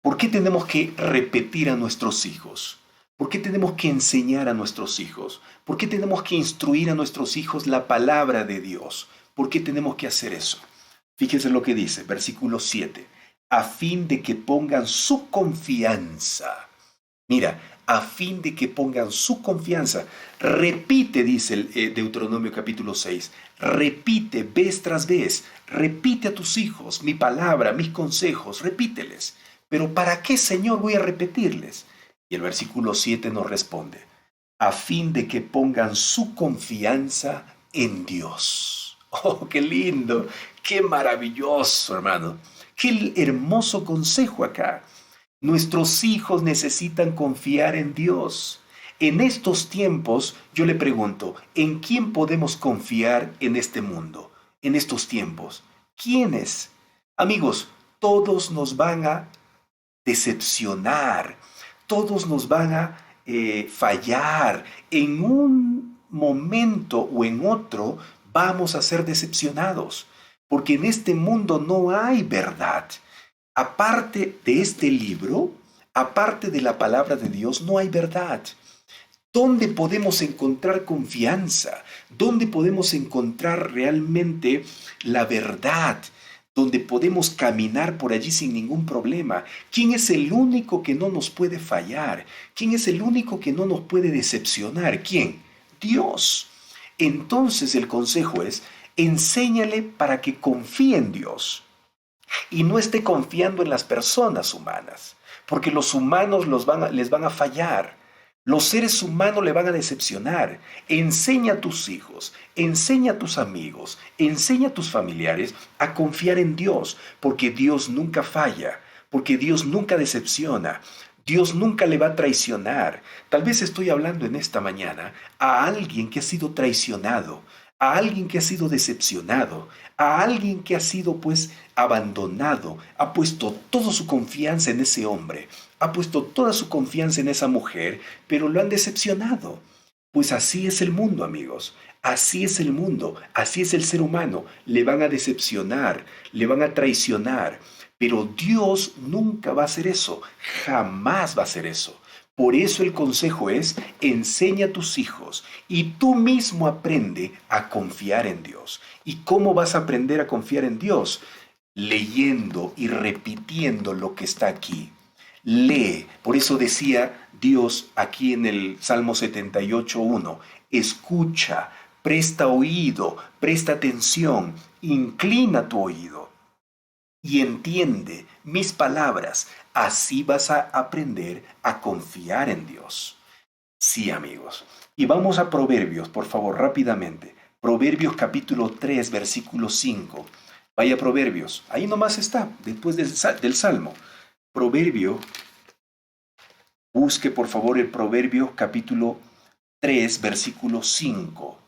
¿por qué tenemos que repetir a nuestros hijos? ¿Por qué tenemos que enseñar a nuestros hijos? ¿Por qué tenemos que instruir a nuestros hijos la palabra de Dios? ¿Por qué tenemos que hacer eso? Fíjense lo que dice, versículo 7. A fin de que pongan su confianza. Mira, a fin de que pongan su confianza. Repite, dice el Deuteronomio capítulo 6, repite vez tras vez, repite a tus hijos mi palabra, mis consejos, repíteles. Pero ¿para qué, Señor, voy a repetirles? Y el versículo 7 nos responde, a fin de que pongan su confianza en Dios. ¡Oh, qué lindo! ¡Qué maravilloso, hermano! ¡Qué hermoso consejo acá! Nuestros hijos necesitan confiar en Dios. En estos tiempos, yo le pregunto, ¿en quién podemos confiar en este mundo? En estos tiempos. ¿Quiénes? Amigos, todos nos van a decepcionar. Todos nos van a fallar. En un momento o en otro vamos a ser decepcionados. Porque en este mundo no hay verdad. Aparte de este libro, aparte de la palabra de Dios, no hay verdad. ¿Dónde podemos encontrar confianza? ¿Dónde podemos encontrar realmente la verdad? ¿Dónde podemos caminar por allí sin ningún problema? ¿Quién es el único que no nos puede fallar? ¿Quién es el único que no nos puede decepcionar? ¿Quién? Dios. Entonces el consejo es, enséñale para que confíe en Dios. Y no esté confiando en las personas humanas, porque los humanos les van a fallar. Los seres humanos le van a decepcionar. Enseña a tus hijos, enseña a tus amigos, enseña a tus familiares a confiar en Dios, porque Dios nunca falla, porque Dios nunca decepciona. Dios nunca le va a traicionar. Tal vez estoy hablando en esta mañana a alguien que ha sido traicionado, a alguien que ha sido decepcionado, a alguien que ha sido pues abandonado, ha puesto toda su confianza en ese hombre, ha puesto toda su confianza en esa mujer, pero lo han decepcionado. Pues así es el mundo, amigos, así es el mundo, así es el ser humano, le van a decepcionar, le van a traicionar, pero Dios nunca va a hacer eso, jamás va a hacer eso. Por eso el consejo es, enseña a tus hijos y tú mismo aprende a confiar en Dios. ¿Y cómo vas a aprender a confiar en Dios? Leyendo y repitiendo lo que está aquí. Lee. Por eso decía Dios aquí en el Salmo 78:1, escucha, presta oído, presta atención, inclina tu oído y entiende mis palabras. Así vas a aprender a confiar en Dios. Sí, amigos. Y vamos a Proverbios, por favor, rápidamente. Proverbios capítulo 3, versículo 5. Vaya Proverbios. Ahí nomás está, después del Salmo. Proverbio. Busque, por favor, el Proverbios capítulo 3, versículo 5.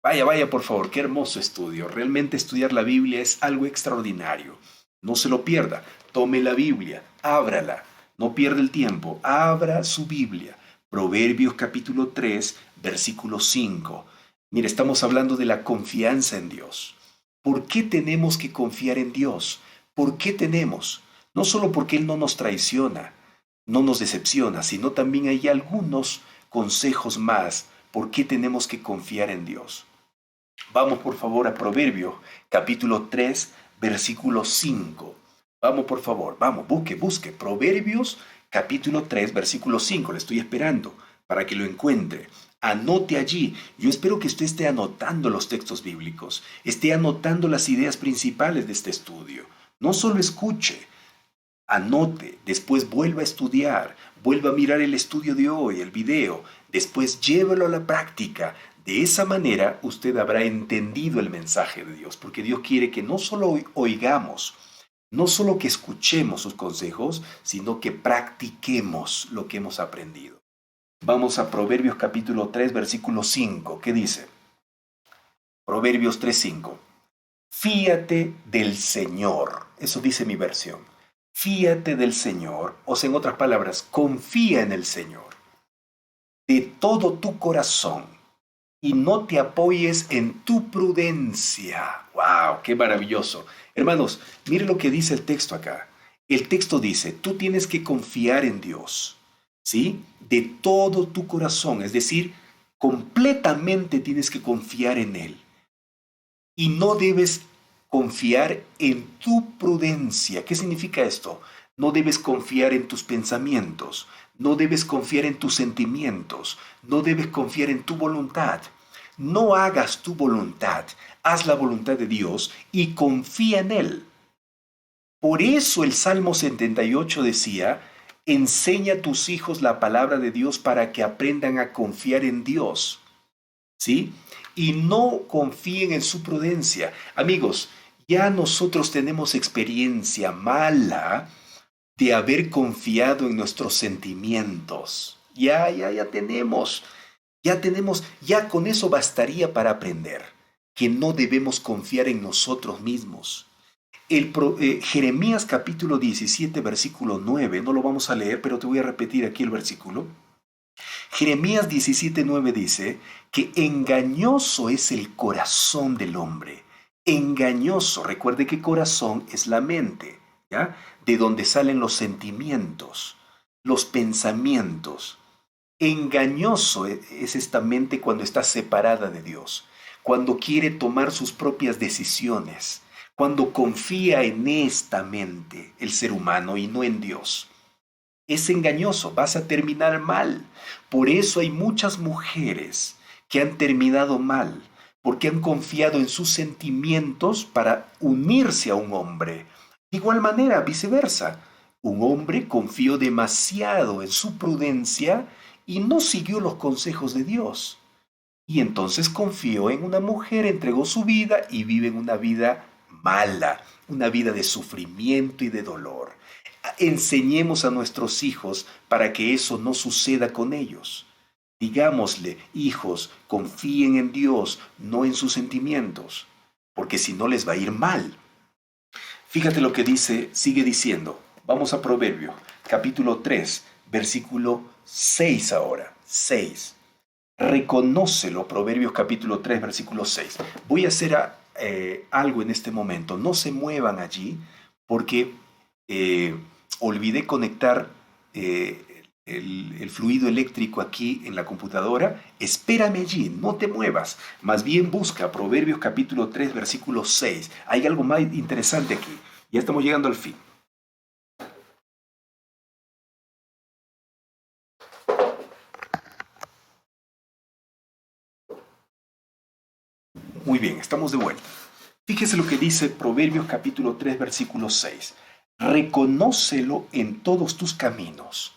Vaya, por favor, qué hermoso estudio. Realmente estudiar la Biblia es algo extraordinario. No se lo pierda. Tome la Biblia, ábrala. No pierda el tiempo. Abra su Biblia. Proverbios capítulo 3, versículo 5. Mire, estamos hablando de la confianza en Dios. ¿Por qué tenemos que confiar en Dios? ¿Por qué tenemos? No solo porque Él no nos traiciona, no nos decepciona, sino también hay algunos consejos más. ¿Por qué tenemos que confiar en Dios? Vamos por favor a Proverbios capítulo 3, versículo 5. Vamos por favor, vamos, busque. Proverbios capítulo 3, versículo 5. Le estoy esperando para que lo encuentre. Anote allí. Yo espero que usted esté anotando los textos bíblicos, esté anotando las ideas principales de este estudio. No solo escuche, anote, después vuelva a estudiar, vuelva a mirar el estudio de hoy, el video, después llévelo a la práctica. De esa manera usted habrá entendido el mensaje de Dios, porque Dios quiere que no solo oigamos, no solo que escuchemos sus consejos, sino que practiquemos lo que hemos aprendido. Vamos a Proverbios capítulo 3, versículo 5. ¿Qué dice? Proverbios 3, 5. Fíate del Señor. Eso dice mi versión. Fíate del Señor, o sea, en otras palabras, confía en el Señor de todo tu corazón y no te apoyes en tu prudencia. ¡Wow! ¡Qué maravilloso! Hermanos, mire lo que dice el texto acá. El texto dice, tú tienes que confiar en Dios, ¿sí? De todo tu corazón, es decir, completamente tienes que confiar en Él. Y no debes confiar en tu prudencia. ¿Qué significa esto? No debes confiar en tus pensamientos, no debes confiar en tus sentimientos, no debes confiar en tu voluntad. No hagas tu voluntad, haz la voluntad de Dios y confía en Él. Por eso el Salmo 78 decía, enseña a tus hijos la palabra de Dios para que aprendan a confiar en Dios. ¿Sí? Y no confíen en su prudencia. Amigos, ya nosotros tenemos experiencia mala de haber confiado en nuestros sentimientos. Ya tenemos. Ya con eso bastaría para aprender que no debemos confiar en nosotros mismos. Jeremías capítulo 17, versículo 9, no lo vamos a leer, pero te voy a repetir aquí el versículo. Jeremías 17:9 dice que engañoso es el corazón del hombre. Engañoso, recuerde que corazón es la mente, ¿ya? De donde salen los sentimientos, los pensamientos. Engañoso es esta mente cuando está separada de Dios, cuando quiere tomar sus propias decisiones, cuando confía en esta mente, el ser humano, y no en Dios. Es engañoso, vas a terminar mal. Por eso hay muchas mujeres que han terminado mal, porque han confiado en sus sentimientos para unirse a un hombre. De igual manera, viceversa. Un hombre confió demasiado en su prudencia y no siguió los consejos de Dios. Y entonces confió en una mujer, entregó su vida y vive en una vida mala, una vida de sufrimiento y de dolor. Enseñemos a nuestros hijos para que eso no suceda con ellos. Digámosle, hijos, confíen en Dios, no en sus sentimientos, porque si no les va a ir mal. Fíjate lo que dice, sigue diciendo. Vamos a Proverbios, capítulo 3, versículo 6 ahora. 6. Reconócelo, Proverbios capítulo 3, versículo 6. Voy a hacer algo en este momento. No se muevan allí porque olvidé conectar el fluido eléctrico aquí en la computadora, espérame allí, no te muevas. Más bien busca Proverbios capítulo 3, versículo 6. Hay algo más interesante aquí. Ya estamos llegando al fin. Muy bien, estamos de vuelta. Fíjese lo que dice Proverbios capítulo 3, versículo 6. Reconócelo en todos tus caminos.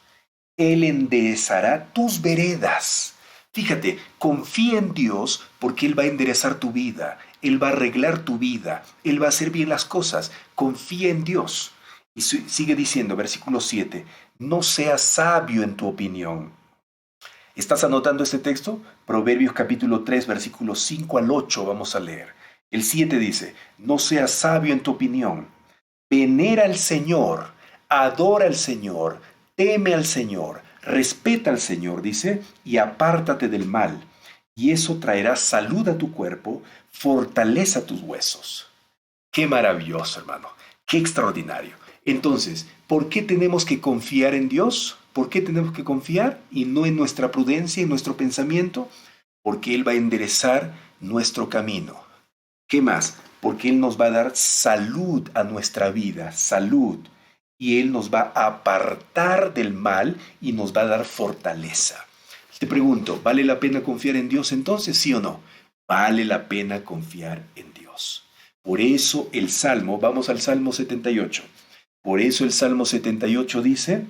Él enderezará tus veredas. Fíjate, confía en Dios porque Él va a enderezar tu vida. Él va a arreglar tu vida. Él va a hacer bien las cosas. Confía en Dios. Y sigue diciendo, versículo 7. No seas sabio en tu opinión. ¿Estás anotando este texto? Proverbios capítulo 3, versículos 5 al 8 vamos a leer. El 7 dice, no seas sabio en tu opinión. Venera al Señor, adora al Señor, teme al Señor, respeta al Señor, dice, y apártate del mal. Y eso traerá salud a tu cuerpo, fortaleza a tus huesos. Qué maravilloso, hermano. Qué extraordinario. Entonces, ¿por qué tenemos que confiar en Dios? ¿Por qué tenemos que confiar y no en nuestra prudencia, en nuestro pensamiento? Porque Él va a enderezar nuestro camino. ¿Qué más? Porque Él nos va a dar salud a nuestra vida, salud. Y Él nos va a apartar del mal y nos va a dar fortaleza. Te pregunto, ¿vale la pena confiar en Dios entonces, sí o no? Vale la pena confiar en Dios. Por eso el Salmo, vamos al Salmo 78. Por eso el Salmo 78 dice,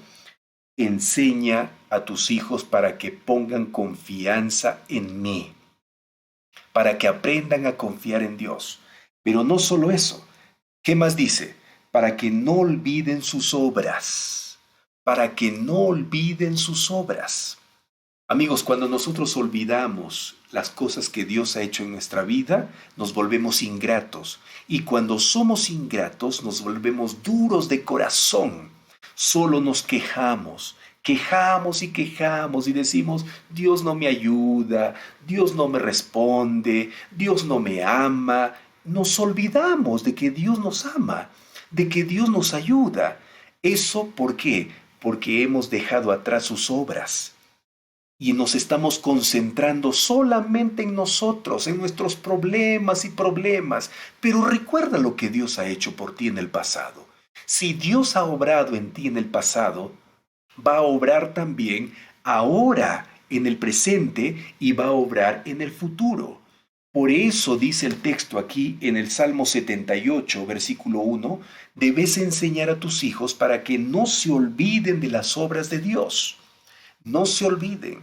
enseña a tus hijos para que pongan confianza en mí, para que aprendan a confiar en Dios. Pero no solo eso, ¿qué más dice? Para que no olviden sus obras, para que no olviden sus obras. Amigos, cuando nosotros olvidamos las cosas que Dios ha hecho en nuestra vida, nos volvemos ingratos. Y cuando somos ingratos, nos volvemos duros de corazón. Solo nos quejamos y decimos, Dios no me ayuda, Dios no me responde, Dios no me ama. Nos olvidamos de que Dios nos ama, de que Dios nos ayuda. ¿Eso por qué? Porque hemos dejado atrás sus obras. Y nos estamos concentrando solamente en nosotros, en nuestros problemas. Pero recuerda lo que Dios ha hecho por ti en el pasado. Si Dios ha obrado en ti en el pasado, va a obrar también ahora en el presente y va a obrar en el futuro. Por eso dice el texto aquí en el Salmo 78, versículo 1, debes enseñar a tus hijos para que no se olviden de las obras de Dios. No se olviden.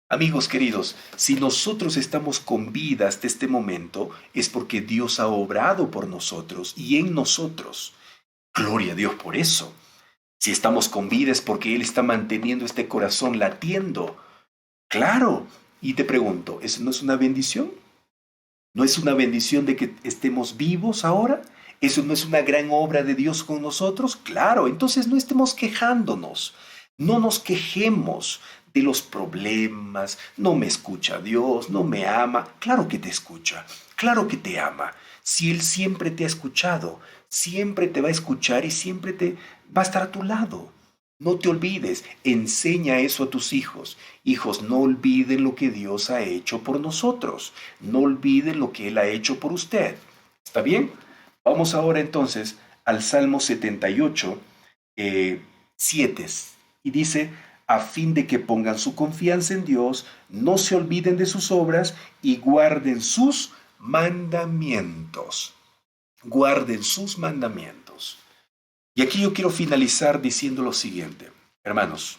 Amigos queridos, si nosotros estamos con vida hasta este momento, es porque Dios ha obrado por nosotros y en nosotros. Gloria a Dios por eso. Si estamos con vida es porque Él está manteniendo este corazón latiendo. Claro. Y te pregunto, ¿eso no es una bendición? ¿No es una bendición de que estemos vivos ahora? ¿Eso no es una gran obra de Dios con nosotros? Claro, entonces no estemos quejándonos. No nos quejemos de los problemas. No me escucha Dios, no me ama. Claro que te escucha, claro que te ama. Si Él siempre te ha escuchado, siempre te va a escuchar y siempre te va a estar a tu lado. No te olvides, enseña eso a tus hijos. Hijos, no olviden lo que Dios ha hecho por nosotros. No olviden lo que Él ha hecho por usted. ¿Está bien? Vamos ahora entonces al Salmo 78, 7. Y dice, a fin de que pongan su confianza en Dios, no se olviden de sus obras y guarden sus mandamientos. Guarden sus mandamientos. Y aquí yo quiero finalizar diciendo lo siguiente. Hermanos,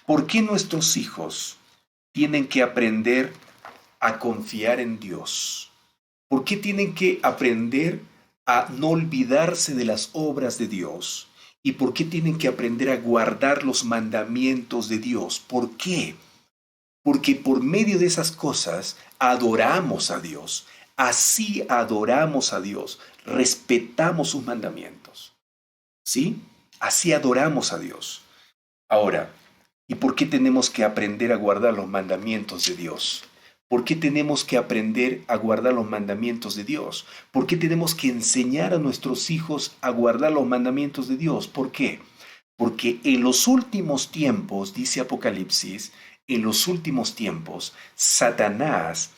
¿por qué nuestros hijos tienen que aprender a confiar en Dios? ¿Por qué tienen que aprender a no olvidarse de las obras de Dios? ¿Y por qué tienen que aprender a guardar los mandamientos de Dios? ¿Por qué? Porque por medio de esas cosas adoramos a Dios. Así adoramos a Dios, respetamos sus mandamientos. ¿Sí? Así adoramos a Dios. Ahora, ¿y por qué tenemos que aprender a guardar los mandamientos de Dios? ¿Por qué tenemos que aprender a guardar los mandamientos de Dios? ¿Por qué tenemos que enseñar a nuestros hijos a guardar los mandamientos de Dios? ¿Por qué? Porque en los últimos tiempos, dice Apocalipsis, en los últimos tiempos, Satanás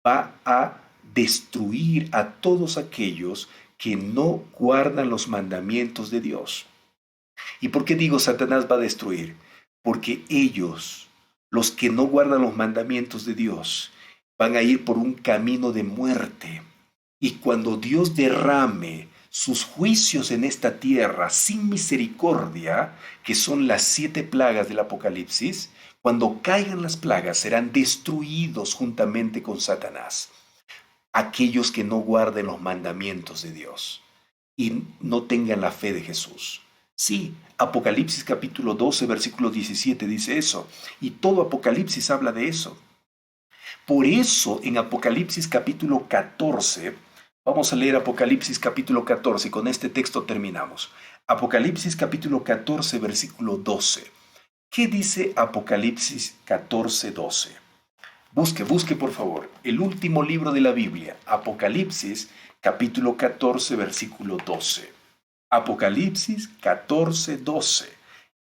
va a destruir a todos aquellos que no guardan los mandamientos de Dios. ¿Y por qué digo Satanás va a destruir? Porque ellos, los que no guardan los mandamientos de Dios, van a ir por un camino de muerte. Y cuando Dios derrame sus juicios en esta tierra sin misericordia, que son las 7 plagas del Apocalipsis, cuando caigan las plagas serán destruidos juntamente con Satanás, aquellos que no guarden los mandamientos de Dios y no tengan la fe de Jesús. Sí, Apocalipsis capítulo 12, versículo 17 dice eso, y todo Apocalipsis habla de eso. Por eso en Apocalipsis capítulo 14, vamos a leer Apocalipsis capítulo 14 y con este texto terminamos. Apocalipsis capítulo 14, versículo 12. ¿Qué dice Apocalipsis 14, 12? Busque por favor, el último libro de la Biblia, Apocalipsis capítulo 14, versículo 12. Apocalipsis 14, 12.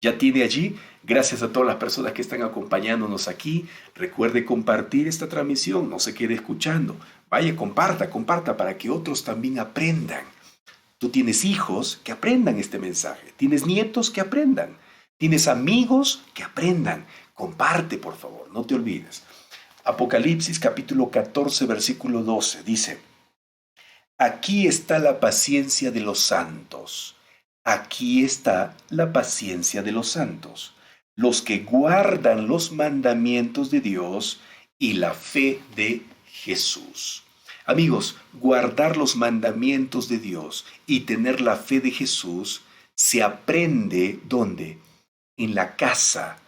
Ya tiene allí, gracias a todas las personas que están acompañándonos aquí. Recuerde compartir esta transmisión, no se quede escuchando. Vaya, comparta para que otros también aprendan. Tú tienes hijos que aprendan este mensaje, tienes nietos que aprendan, tienes amigos que aprendan. Comparte, por favor, no te olvides. Apocalipsis capítulo 14, versículo 12 dice: aquí está la paciencia de los santos. Aquí está la paciencia de los santos, los que guardan los mandamientos de Dios y la fe de Jesús. Amigos, guardar los mandamientos de Dios y tener la fe de Jesús se aprende ¿dónde? En la casa.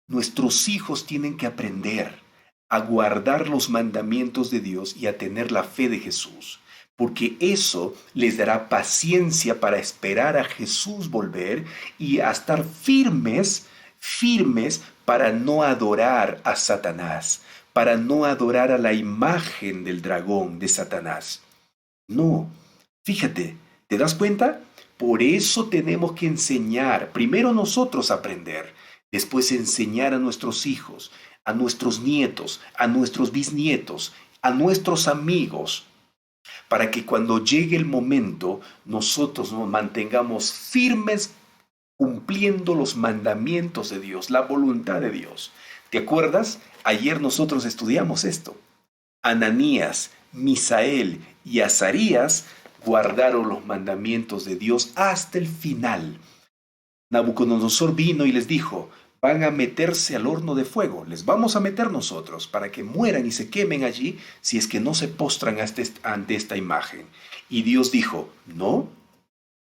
Nuestros hijos tienen que aprender a guardar los mandamientos de Dios y a tener la fe de Jesús, porque eso les dará paciencia para esperar a Jesús volver y a estar firmes para no adorar a Satanás, para no adorar a la imagen del dragón de Satanás. No, fíjate, ¿te das cuenta? Por eso tenemos que enseñar, primero nosotros aprender, después enseñar a nuestros hijos, a nuestros nietos, a nuestros bisnietos, a nuestros amigos, para que cuando llegue el momento nosotros nos mantengamos firmes cumpliendo los mandamientos de Dios, la voluntad de Dios. ¿Te acuerdas? Ayer nosotros estudiamos esto. Ananías, Misael y Azarías guardaron los mandamientos de Dios hasta el final. Nabucodonosor vino y les dijo: van a meterse al horno de fuego, les vamos a meter nosotros para que mueran y se quemen allí si es que no se postran ante esta imagen. Y Dios dijo: no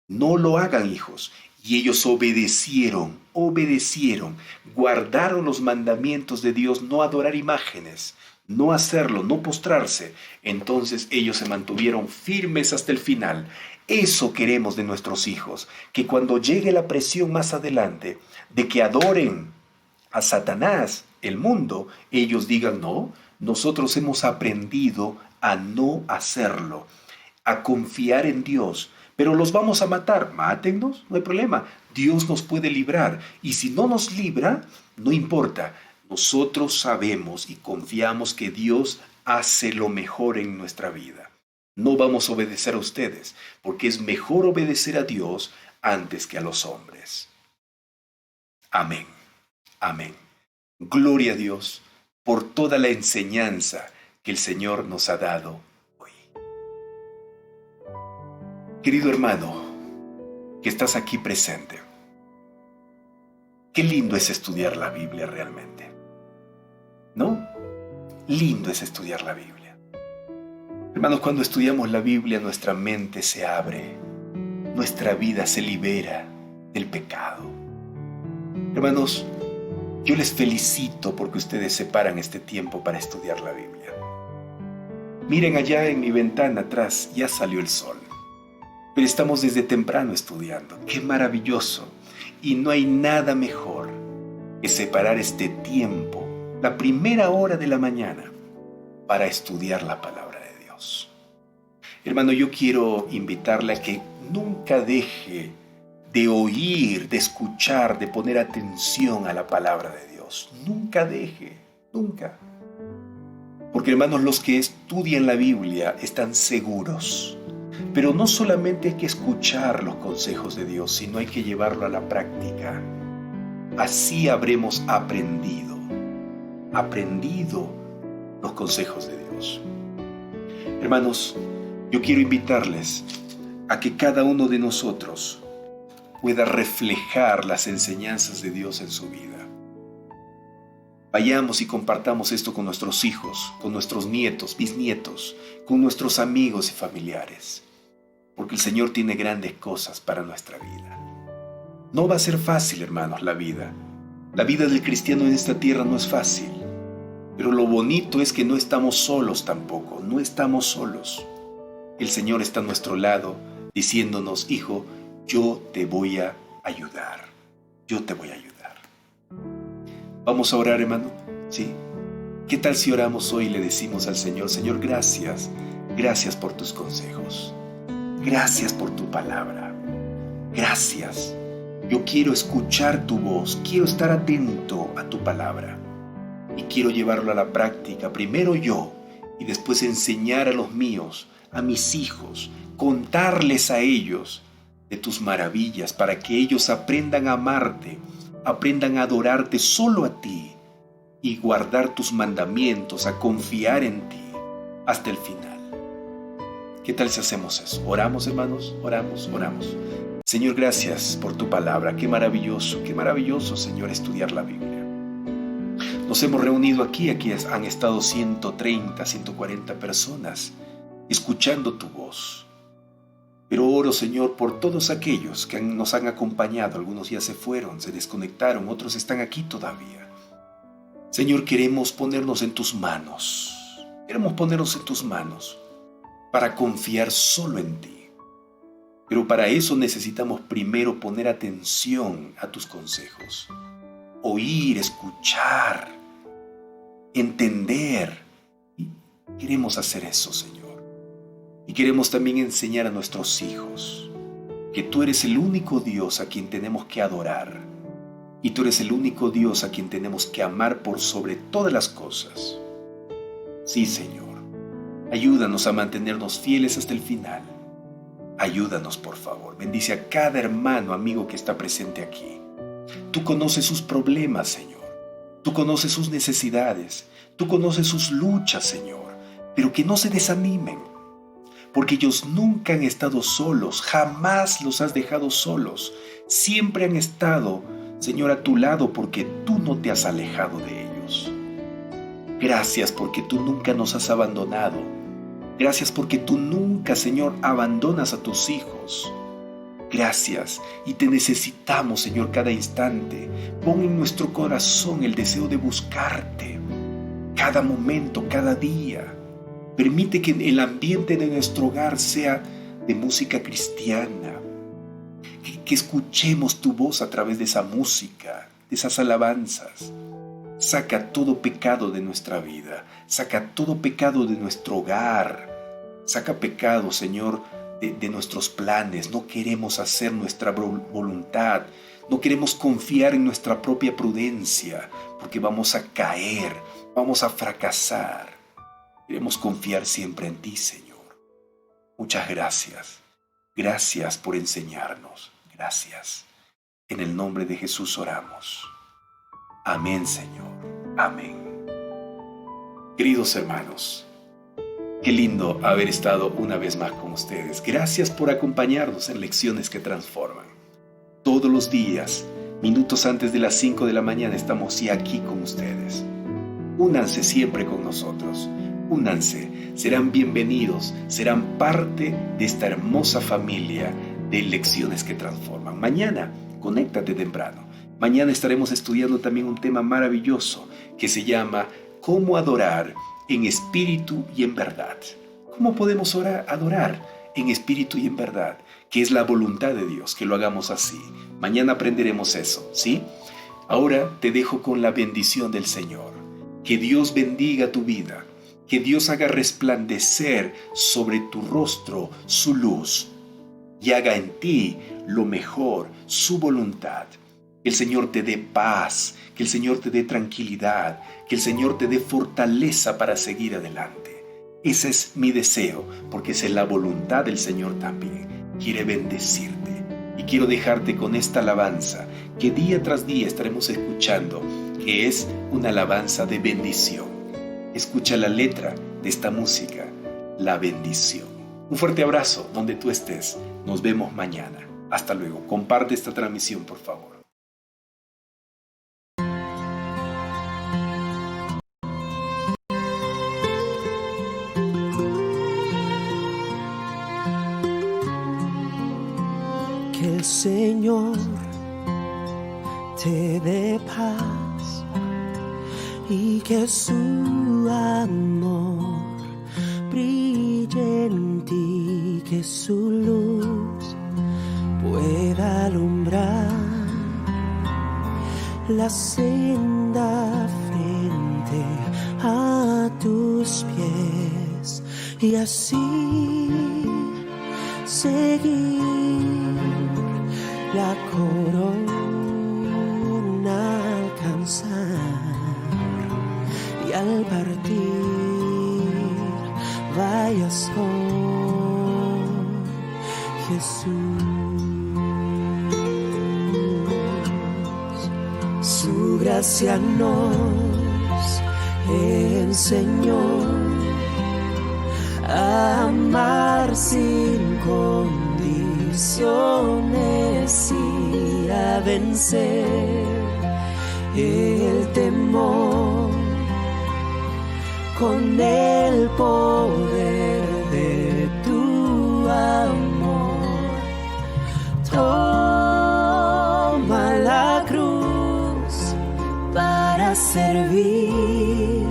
lo hagan, hijos. Y ellos obedecieron, guardaron los mandamientos de Dios, no adorar imágenes, no hacerlo, no postrarse. Entonces ellos se mantuvieron firmes hasta el final. Eso queremos de nuestros hijos, que cuando llegue la presión más adelante de que adoren a Satanás, el mundo, ellos digan: no, nosotros hemos aprendido a no hacerlo, a confiar en Dios. Pero los vamos a matar, mátennos, no hay problema. Dios nos puede librar, y si no nos libra, no importa. Nosotros sabemos y confiamos que Dios hace lo mejor en nuestra vida. No vamos a obedecer a ustedes, porque es mejor obedecer a Dios antes que a los hombres. Amén. Amén. Gloria a Dios por toda la enseñanza que el Señor nos ha dado hoy. Querido hermano, que estás aquí presente, qué lindo es estudiar la Biblia realmente, ¿no? Lindo es estudiar la Biblia. Hermanos, cuando estudiamos la Biblia, nuestra mente se abre, nuestra vida se libera del pecado. Hermanos, yo les felicito porque ustedes separan este tiempo para estudiar la Biblia. Miren allá en mi ventana atrás, ya salió el sol. Pero estamos desde temprano estudiando. ¡Qué maravilloso! Y no hay nada mejor que separar este tiempo, la primera hora de la mañana, para estudiar la palabra de Dios. Hermano, yo quiero invitarle a que nunca deje de oír, de escuchar, de poner atención a la palabra de Dios. Nunca deje, nunca. Porque hermanos, los que estudian la Biblia están seguros. Pero no solamente hay que escuchar los consejos de Dios, sino hay que llevarlo a la práctica. Así habremos aprendido los consejos de Dios. Hermanos, yo quiero invitarles a que cada uno de nosotros pueda reflejar las enseñanzas de Dios en su vida. Vayamos y compartamos esto con nuestros hijos, con nuestros nietos, bisnietos, con nuestros amigos y familiares, porque el Señor tiene grandes cosas para nuestra vida. No va a ser fácil, hermanos, la vida. La vida del cristiano en esta tierra no es fácil, pero lo bonito es que no estamos solos tampoco, no estamos solos. El Señor está a nuestro lado, diciéndonos: hijo, yo te voy a ayudar, yo te voy a ayudar. Vamos a orar, hermano, ¿sí? ¿Qué tal si oramos hoy y le decimos al Señor: Señor, gracias, gracias por tus consejos, gracias por tu palabra, gracias. Yo quiero escuchar tu voz, quiero estar atento a tu palabra y quiero llevarlo a la práctica, primero yo y después enseñar a los míos, a mis hijos, contarles a ellos de tus maravillas para que ellos aprendan a amarte, aprendan a adorarte solo a ti y guardar tus mandamientos, a confiar en ti hasta el final. ¿Qué tal si hacemos eso? Oramos, hermanos, oramos. Señor, gracias por tu palabra. Qué maravilloso, Señor, estudiar la Biblia. Nos hemos reunido aquí han estado 130, 140 personas escuchando tu voz. Pero oro, Señor, por todos aquellos que nos han acompañado. Algunos ya se fueron, se desconectaron, otros están aquí todavía. Señor, queremos ponernos en tus manos. Para confiar solo en ti. Pero para eso necesitamos primero poner atención a tus consejos. Oír, escuchar, entender. Y queremos hacer eso, Señor. Y queremos también enseñar a nuestros hijos que tú eres el único Dios a quien tenemos que adorar. Y tú eres el único Dios a quien tenemos que amar por sobre todas las cosas. Sí, Señor. Ayúdanos a mantenernos fieles hasta el final. Ayúdanos, por favor. Bendice a cada hermano, amigo que está presente aquí. Tú conoces sus problemas, Señor. Tú conoces sus necesidades. Tú conoces sus luchas, Señor. Pero que no se desanimen, porque ellos nunca han estado solos. Jamás los has dejado solos. Siempre han estado, Señor, a tu lado, porque tú no te has alejado de ellos. Gracias porque tú nunca nos has abandonado. Gracias porque tú nunca, Señor, abandonas a tus hijos. Gracias, y te necesitamos, Señor, cada instante. Pon en nuestro corazón el deseo de buscarte, cada momento, cada día. Permite que el ambiente de nuestro hogar sea de música cristiana, que escuchemos tu voz a través de esa música, de esas alabanzas. Saca todo pecado de nuestra vida, saca todo pecado de nuestro hogar, saca pecado, Señor, de nuestros planes. No queremos hacer nuestra voluntad, no queremos confiar en nuestra propia prudencia, porque vamos a caer, vamos a fracasar. Queremos confiar siempre en ti, Señor. Muchas gracias. Gracias por enseñarnos. Gracias. En el nombre de Jesús oramos. Amén, Señor. Amén. Queridos hermanos, qué lindo haber estado una vez más con ustedes. Gracias por acompañarnos en Lecciones que Transforman. Todos los días, minutos antes de las 5 de la mañana, estamos ya aquí con ustedes. Únanse siempre con nosotros. Únanse, serán bienvenidos, serán parte de esta hermosa familia de Lecciones que Transforman. Mañana, conéctate temprano. Mañana estaremos estudiando también un tema maravilloso que se llama ¿Cómo adorar en espíritu y en verdad? ¿Cómo podemos adorar en espíritu y en verdad? Que es la voluntad de Dios, que lo hagamos así. Mañana aprenderemos eso, ¿sí? Ahora te dejo con la bendición del Señor. Que Dios bendiga tu vida. Que Dios haga resplandecer sobre tu rostro su luz. y haga en ti lo mejor, su voluntad. Que el Señor te dé paz, que el Señor te dé tranquilidad, que el Señor te dé fortaleza para seguir adelante. Ese es mi deseo, porque esa es la voluntad del Señor también. Quiere bendecirte. Y quiero dejarte con esta alabanza que día tras día estaremos escuchando, que es una alabanza de bendición. Escucha la letra de esta música, la bendición. Un fuerte abrazo donde tú estés. Nos vemos mañana. Hasta luego. Comparte esta transmisión, por favor. Que el Señor te dé paz y que su amor brille en ti, que su luz pueda alumbrar la senda frente a tus pies y así seguir la corona alcanzar y al partir vayas con Jesús. Su gracia nos enseñó a amar sin condiciones y a vencer el temor con el poder de tu amor. Toma la cruz para servir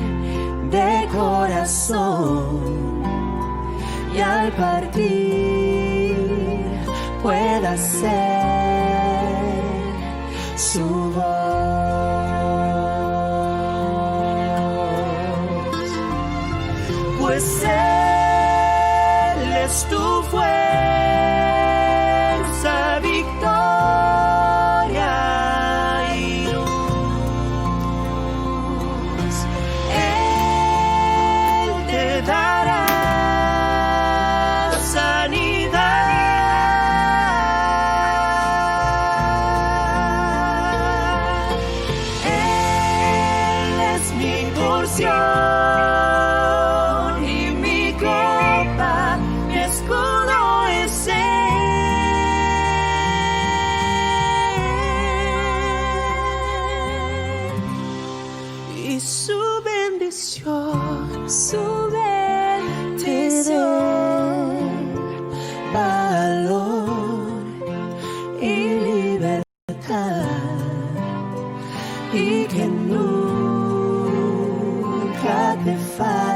de corazón y al partir pueda ser su voz. Pues Él es tu fuerza, victoria y luz. Él te dará sanidad. Él es mi porción y mi copa, mi escudo es Él. Y su bendición te dé valor y libertad, y que nunca te falte